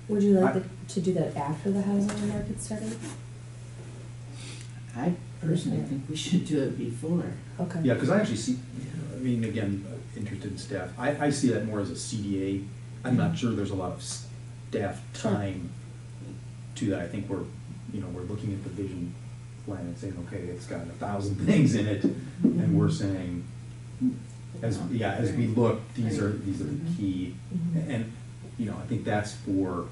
Would you like to do that after the housing market started? I personally think we should do it before. Okay. Yeah, because I actually see, I mean, again, interested in staff, I see that more as a CDA. I'm not sure there's a lot of staff time to that. I think we're looking at the vision plan and saying, okay, it's got 1,000 things in it, and we're saying, as we look, these are the key. And, you know, I think that's because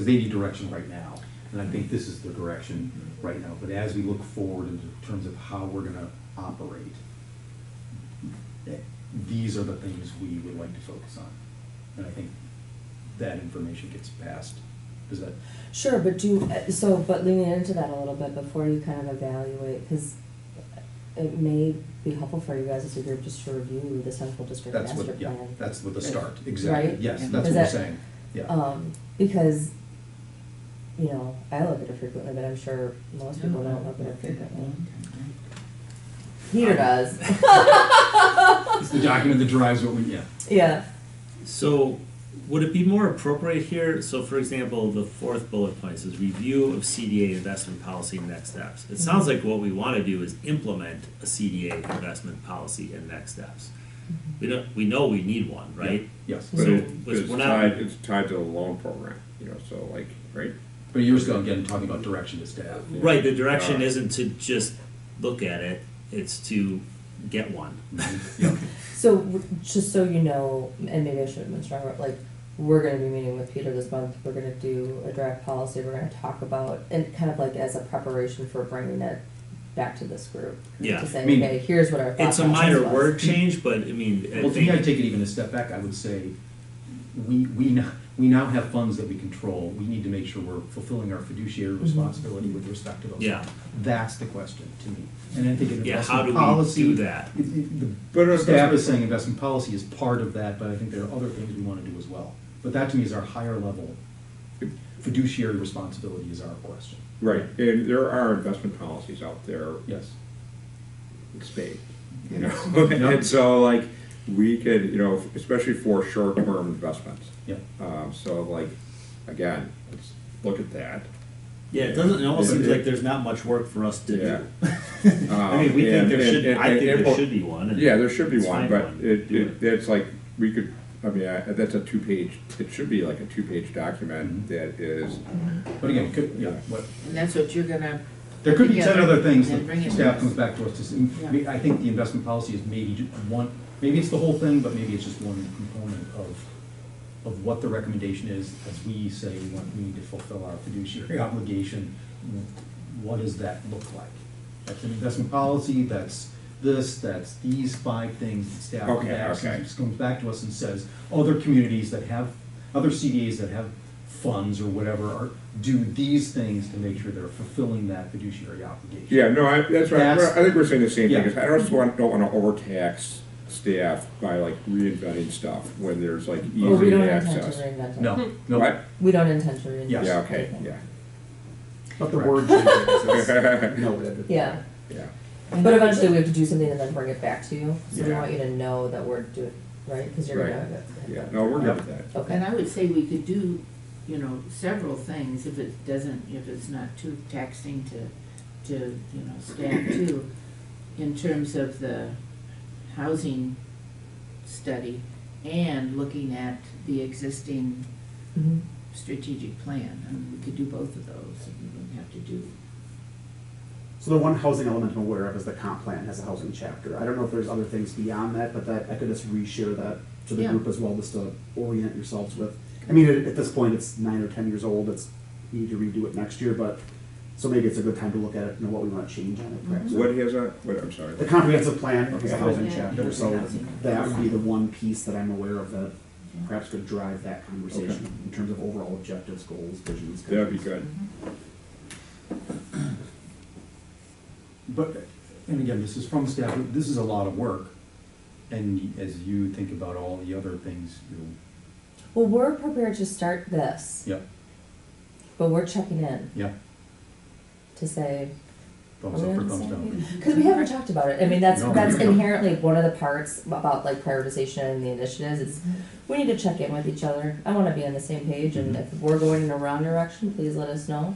they need direction right now, and I think this is the direction right now. But as we look forward in terms of how we're gonna operate, these are the things we would like to focus on. And I think that information gets passed. Does that? Sure, but but leaning into that a little bit before you kind of evaluate, because it may be helpful for you guys as a group just to review the central district That's master what, yeah, plan. that's what the start, exactly. Right? Yes, Yeah. that's what Is we're that- saying, yeah. Because, you know, I look at it frequently, but I'm sure most people don't look at it frequently. Peter does. It's the document that drives what we, yeah. Yeah. So would it be more appropriate here, so for example, the fourth bullet point says review of CDA investment policy and next steps. It sounds like what we want to do is implement a CDA investment policy and next steps. We know we need one, right? Yes. But So, it's we're not- it's tied to the loan program, you know, so like, right? But you're still, again, talking about direction to staff. Right, the direction Yeah. isn't to just look at it, it's to get one. Yeah. So, just so you know, and maybe I should have been stronger, like, we're gonna be meeting with Peter this month, we're gonna do a draft policy, we're gonna talk about, and kind of like as a preparation for bringing it back to this group. Yeah. To say, I mean, okay, here's what our thought It's a process minor was. word change, but I mean, I Well, to me, I'd think, take it even a step back. I would say, we now have funds that we control. We need to make sure we're fulfilling our fiduciary responsibility with respect to those. Yeah. funds. That's the question to me. And I think an yeah, how investment do we policy. do that? But The it staff doesn't- is saying investment policy is part of that, but I think there are other things we want to do as well. But that to me is our higher level fiduciary responsibility is our question. Right, and there are investment policies out there Yes. in spades, you know? And so like, we could, you know, especially for short-term investments. Yeah. So like, again, let's look at that. Yeah, it almost seems like there's not much work for us to Yeah. do. I mean, we think there should, I think there and- should be one. and Yeah, there should be let's one, find but Do it. it's like, we could, I mean, that's a two-page, it should be like a two-page document that is, But again, what, And that's what you're gonna. there could be 10 together other things and bring that it staff to comes us. back to us to see. Yeah. I think the investment policy is maybe just one, maybe it's the whole thing, but maybe it's just one component of what the recommendation is as we say we need to fulfill our fiduciary obligation. What does that look like? That's an investment policy, that's that's these 5 things that staff Okay, comes okay. comes back to us and says, other communities that have, other CDAs that have funds or whatever are, do these things to make sure they're fulfilling that fiduciary obligation. Yeah, no, that's right. That's- I think we're saying the same thing, Yeah. 'cause I don't wanna overtax staff by like reinventing stuff when there's like Well, we easy don't intend to access. reinvent it. No, no. What? We don't intend to reinvent Yes. Yeah, okay, anything. yeah, But the word changes is noted. Yeah, yeah. but eventually we have to do something and then bring it back to you, so we Yeah. want you to know that we're doing, right, cause you're Right. gonna. Yeah, no, we're good with that. And Okay, I would say we could do, several things if it's not too taxing to staff too, in terms of the housing study and looking at the existing mhm. strategic plan. I mean, we could do both of those, and we wouldn't have to do. So the one housing element I'm aware of is the comp plan has a housing chapter. I don't know if there's other things beyond that, but that I could just reshare that to the Yeah. group as well, just to orient yourselves with. I mean, at this point, it's 9 or 10 years old. You need to redo it next year, but so maybe it's a good time to look at it and what we want to change on it. Perhaps. What has I'm sorry. The comprehensive plan is a Okay. housing Yeah. chapter, so Housing. that would be the one piece that I'm aware of that perhaps could drive that conversation Okay. in terms of overall objectives, goals, visions. That'd be good. But, and again, this is from staff, this is a lot of work. And as you think about all the other things, Well, we're prepared to start this, yep, but we're checking in yep, to say, thumbs up or thumbs down. because we haven't talked about it. I mean, that's No. inherently one of the parts about like prioritization and the initiatives. Is we need to check in with each other. I want to be on the same page, and if we're going in a wrong direction, please let us know.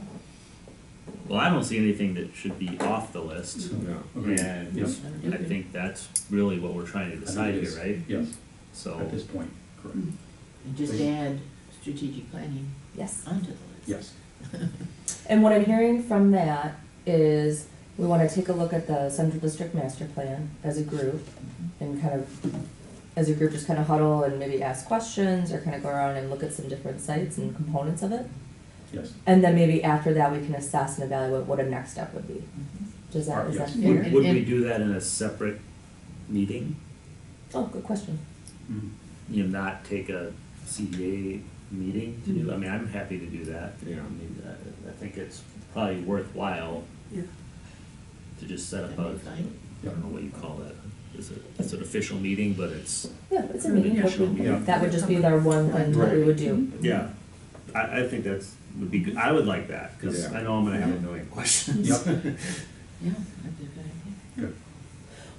Well, I don't see anything that should be off the list, No. Agreed. and Yes. I think that's really what we're trying to decide here, right? Yes, So, at this point, correct. And just add strategic planning Yes. onto the list. Yes, And what I'm hearing from that is we want to take a look at the Central District Master Plan as a group and kind of, as a group, just kind of huddle and maybe ask questions or kind of go around and look at some different sites and components of it. yes. And then maybe after that, we can assess and evaluate what a next step would be. Is that Yes. fair? would we do that in a separate meeting? Oh, good question. Mhm. Not take a CDA meeting to do, I mean, I'm happy to do that. Yeah. I mean, I think it's probably worthwhile Yeah. to just set up That'd a, be fine. I don't know what you call that. It's an official meeting, but it's, Yeah, it's a meeting. Yeah. What would- Yeah. That would just be our one thing that we would do. yeah. I think would be good. I would like that, because Yeah. I know I'm gonna have a million questions. Yep. Yeah, that'd be a good idea. Good.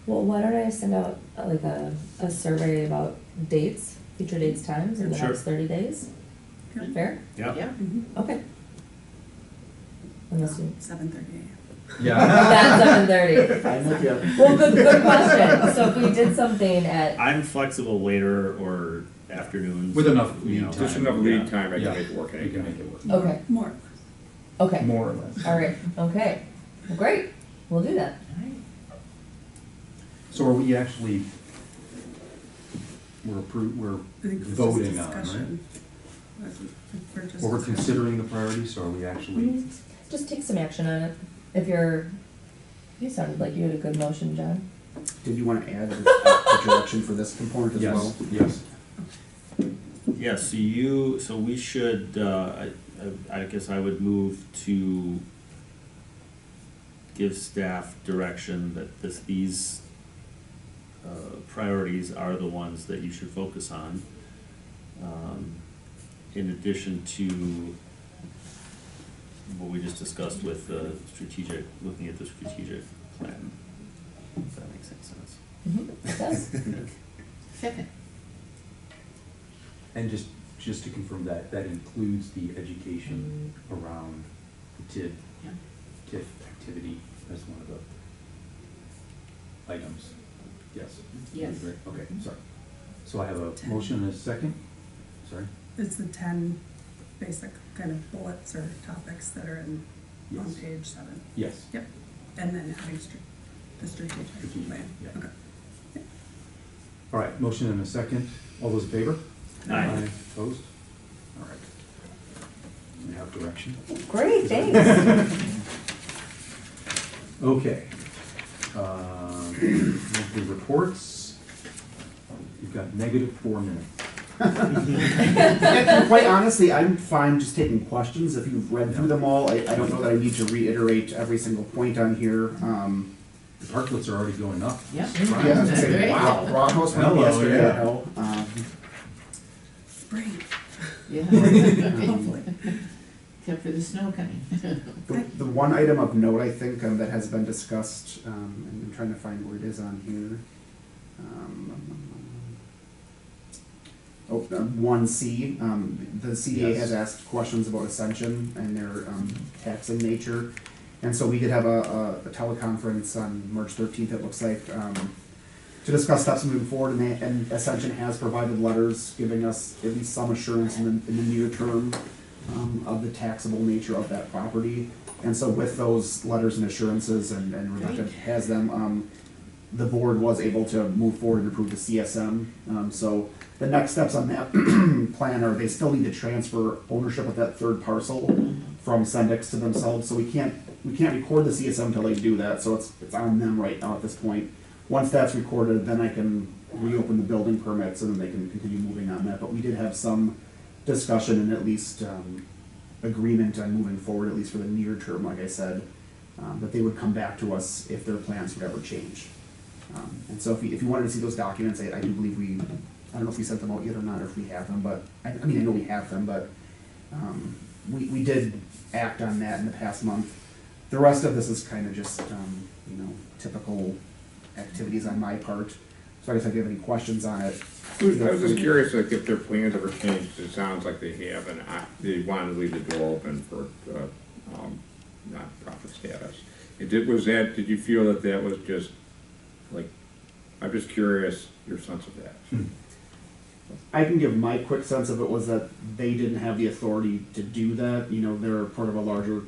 Well, why don't I send out like a survey about dates, future dates, times in the Sure. next 30 days? Yeah. Fair? Yeah. Yeah. Okay. Unless you. 7:30 a.m. Yeah. That's 7:30. I'm with you. Well, good question. So if we did something at, I'm flexible later or afternoons. With enough you know. lead Just time. enough lead time, I can Yeah. make it work You can anytime. make it work. okay, More or less. okay, More or less. all right, okay. Well, great, we'll do that. All right. So are we actually, we're I think this is voting on, right? discussion. We're just Well, we're discussing. considering the priorities, so are we actually? Just take some action on it. If you sounded like you had a good motion, John. Did you want to add the direction for this component as well? Yes, yes. Yeah, so we should, I guess I would move to give staff direction that these priorities are the ones that you should focus on. In addition to what we just discussed with the looking at the strategic plan. If that makes any sense. It does. Second. And just to confirm that includes the education around the TIF activity as one of the items. Yes? Yes. Okay, sorry. So I have a motion and a second, sorry? It's the 10 basic kind of bullets or topics that are on Yes. page 7. Yes. Yep. And then having the strategic Strategic, plan. yeah. Okay. All right, motion and a second. All those in favor? Aye. Opposed? All right. We have direction. Great, thanks. Okay. Monthly reports. You've got -4 minutes. And quite honestly, I'm fine just taking questions. If you've read through them all, I don't know that I need to reiterate every single point on here. The parklets are already going up. Yeah. Yeah, I was gonna say, Great. wow, Raw House went up Hello, yesterday, yeah. I know. Spring. Yeah. Hopefully. Except for the snow coming. The one item of note, I think, that has been discussed, and I'm trying to find where it is on here. 1C, the CDA Yes. has asked questions about Ascension and their taxing nature. And so we did have a teleconference on March 13th, it looks like, to discuss steps moving forward. And Ascension has provided letters giving us at least some assurance in the near term of the taxable nature of that property. And so with those letters and assurances, and Rebecca has them, the board was able to move forward and approve the CSM. So the next steps on that plan are they still need to transfer ownership of that third parcel from Sendix to themselves. So we can't record the CSM until they do that. So it's on them right now at this point. Once that's recorded, then I can reopen the building permits and then they can continue moving on that. But we did have some discussion and at least agreement on moving forward, at least for the near term, like I said, that they would come back to us if their plans would ever change. And so if you wanted to see those documents, I do believe I don't know if we sent them out yet or not, or if we have them, but, I mean, I know we have them, but we did act on that in the past month. The rest of this is kind of just, typical activities on my part. So I guess if you have any questions on it. I was just curious, like, if their plans ever changed. It sounds like they have, and they wanted to leave the door open for nonprofit status. Did you feel that was just, like, I'm just curious, your sense of that? I can give my quick sense of it was that they didn't have the authority to do that. They're part of a larger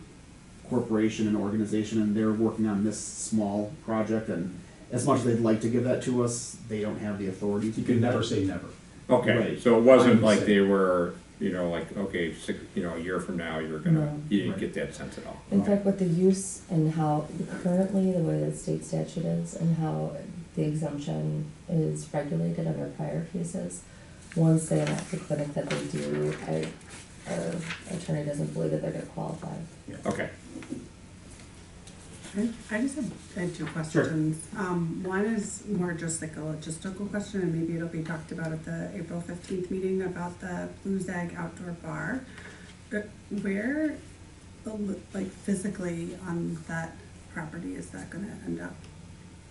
corporation and organization, and they're working on this small project, and as much as they'd like to give that to us, they don't have the authority to You do can that. never say never. Okay, Right. so it wasn't I like would they say- were, okay, a year from now, you No. didn't Right. get that sense at all. In fact, with the use and how currently the way the state statute is and how the exemption is regulated under prior cases, once they enact the clinic that they do, our attorney doesn't believe that they're gonna qualify. Okay. I just had two questions. One is more just like a logistical question, and maybe it'll be talked about at the April 15th meeting about the Blue Zag outdoor bar. Where, like physically on that property, is that gonna end up?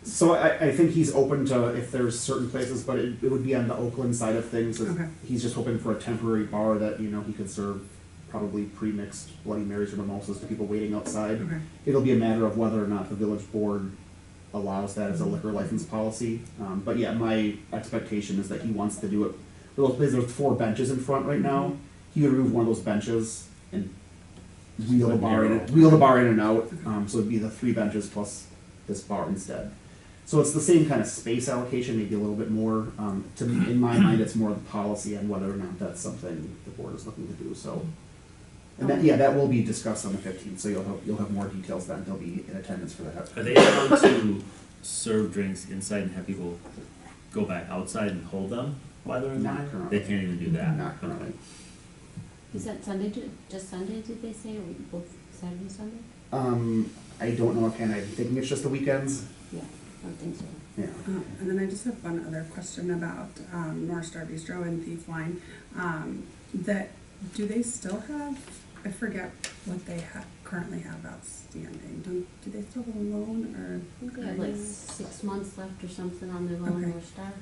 So I think he's open to if there's certain places, but it would be on the Oakland side of things. Okay. He's just hoping for a temporary bar that, he could serve probably pre-mixed Bloody Marys or mimosas to people waiting outside. Okay. It'll be a matter of whether or not the village board allows that as a liquor license policy. But yeah, my expectation is that he wants to do it. There's 4 benches in front right now. He would remove one of those benches and wheel the bar in and out. So it'd be the 3 benches plus this bar instead. So it's the same kind of space allocation, maybe a little bit more. To me, in my mind, it's more of the policy and whether or not that's something the board is looking to do. So, and that will be discussed on the 15th. So you'll have more details then. They'll be in attendance for that. Are they allowed to serve drinks inside and have people go back outside and hold them while they're in Not line? currently. They can't even do that? Not currently. Okay. Is that Sunday, just Sunday, did they say, or both Saturday and Sunday? I don't know offhand. I'm thinking it's just the weekends. Yeah, I don't think so. Yeah. And then I just have one other question about North Star Bistro and Thief Wine. Do they still have, I forget what they currently have outstanding. Do they still have a loan or? I think they have like 6 months left or something on their loan, Okay. North Star.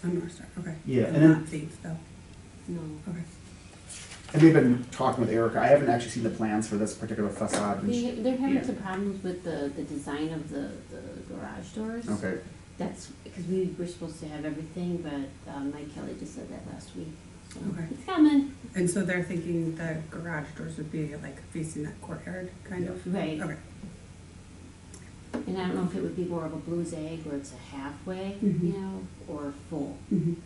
On North Star, okay. Yeah, And and then- not Thief though, No. okay. And they've been talking with Erica. I haven't actually seen the plans for this particular facade. They're having Yeah. some problems with the design of the garage doors. Okay. That's because we were supposed to have everything, but Mike Kelly just said that last week. So Okay. it's coming. And so they're thinking the garage doors would be like facing that courtyard, kind of? Right. Okay. And I don't know if it would be more of a blue zag where it's a halfway, Mhm. or full. Mhm.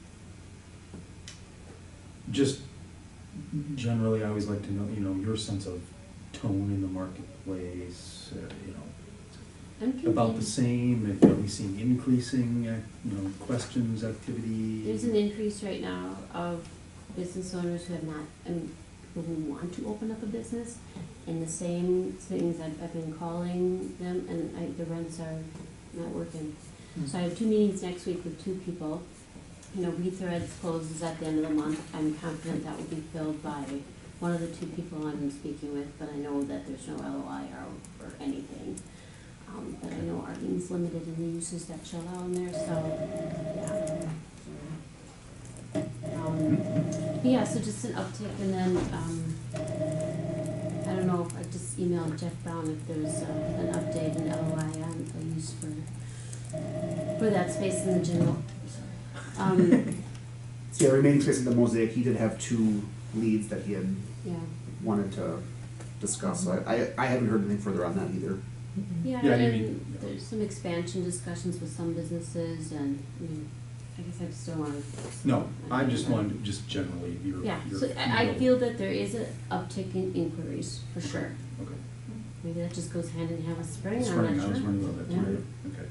Just generally, I always like to know, your sense of tone in the marketplace, I'm about the convinced same? Are we seeing increasing, questions, activity? there's an increase right now of business owners who have not, people who want to open up a business. And the same things, I've been calling them, and the rents are not working. So I have 2 meetings next week with 2 people. Rethreads closes at the end of the month. I'm confident that will be filled by one of the 2 people I'm speaking with, but I know that there's no LOI or anything. But I know Arlene's limited in the uses that she'll allow in there, so, yeah. So just an uptick, and then, I don't know, if I just emailed Jeff Brown if there's an update, an LOI on a use for that space in the general. Yeah, remaining space in the Mosaic, he did have 2 leads that he had Yeah. wanted to discuss, so I haven't heard anything further on that either. Yeah, Yeah, you and mean- there's some expansion discussions with some businesses, and, I guess I still want to. No, I just wanted, just generally, your. Yeah, your so I feel that there is an uptick in inquiries, for sure. Okay. Maybe that just goes hand in hand with spring, I'm Spring, not I sure. was wondering about that, Yeah. too. Okay.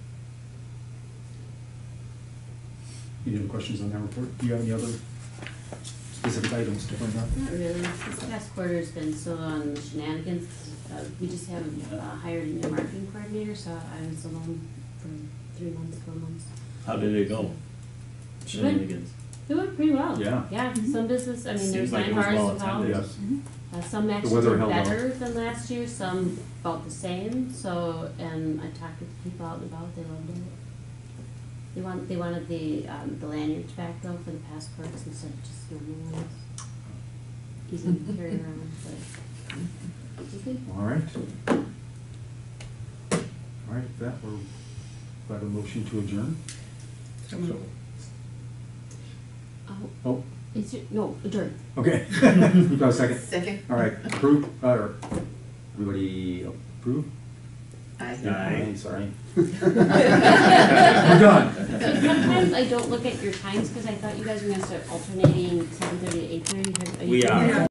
Any other questions on that report? Do you have any other specific items to point out? Not really, this past quarter's been so on shenanigans. We just haven't hired a new marketing coordinator, so I was alone for 3 months, 4 months. How did it go? Shenanigans. It went pretty well. Yeah. Yeah, some business, Seems there's like 9 it was bars well involved. attended. Yes. Some actually weather did held well. better than last year, some about the same, so, and I talked with people out and about, they loved it. They wanted the lanyards back though for the passports instead of just normal ones. Easy to carry around, but. All right. All right, with that, we'll have a motion to adjourn. Oh, Is it, no, adjourn. okay. You got a second? Second? All right, approve, or, everybody approve? Aye. Aye. Sorry. We're done. Sometimes I don't look at your times, because I thought you guys were gonna start alternating 7:30 to 8:30. We are.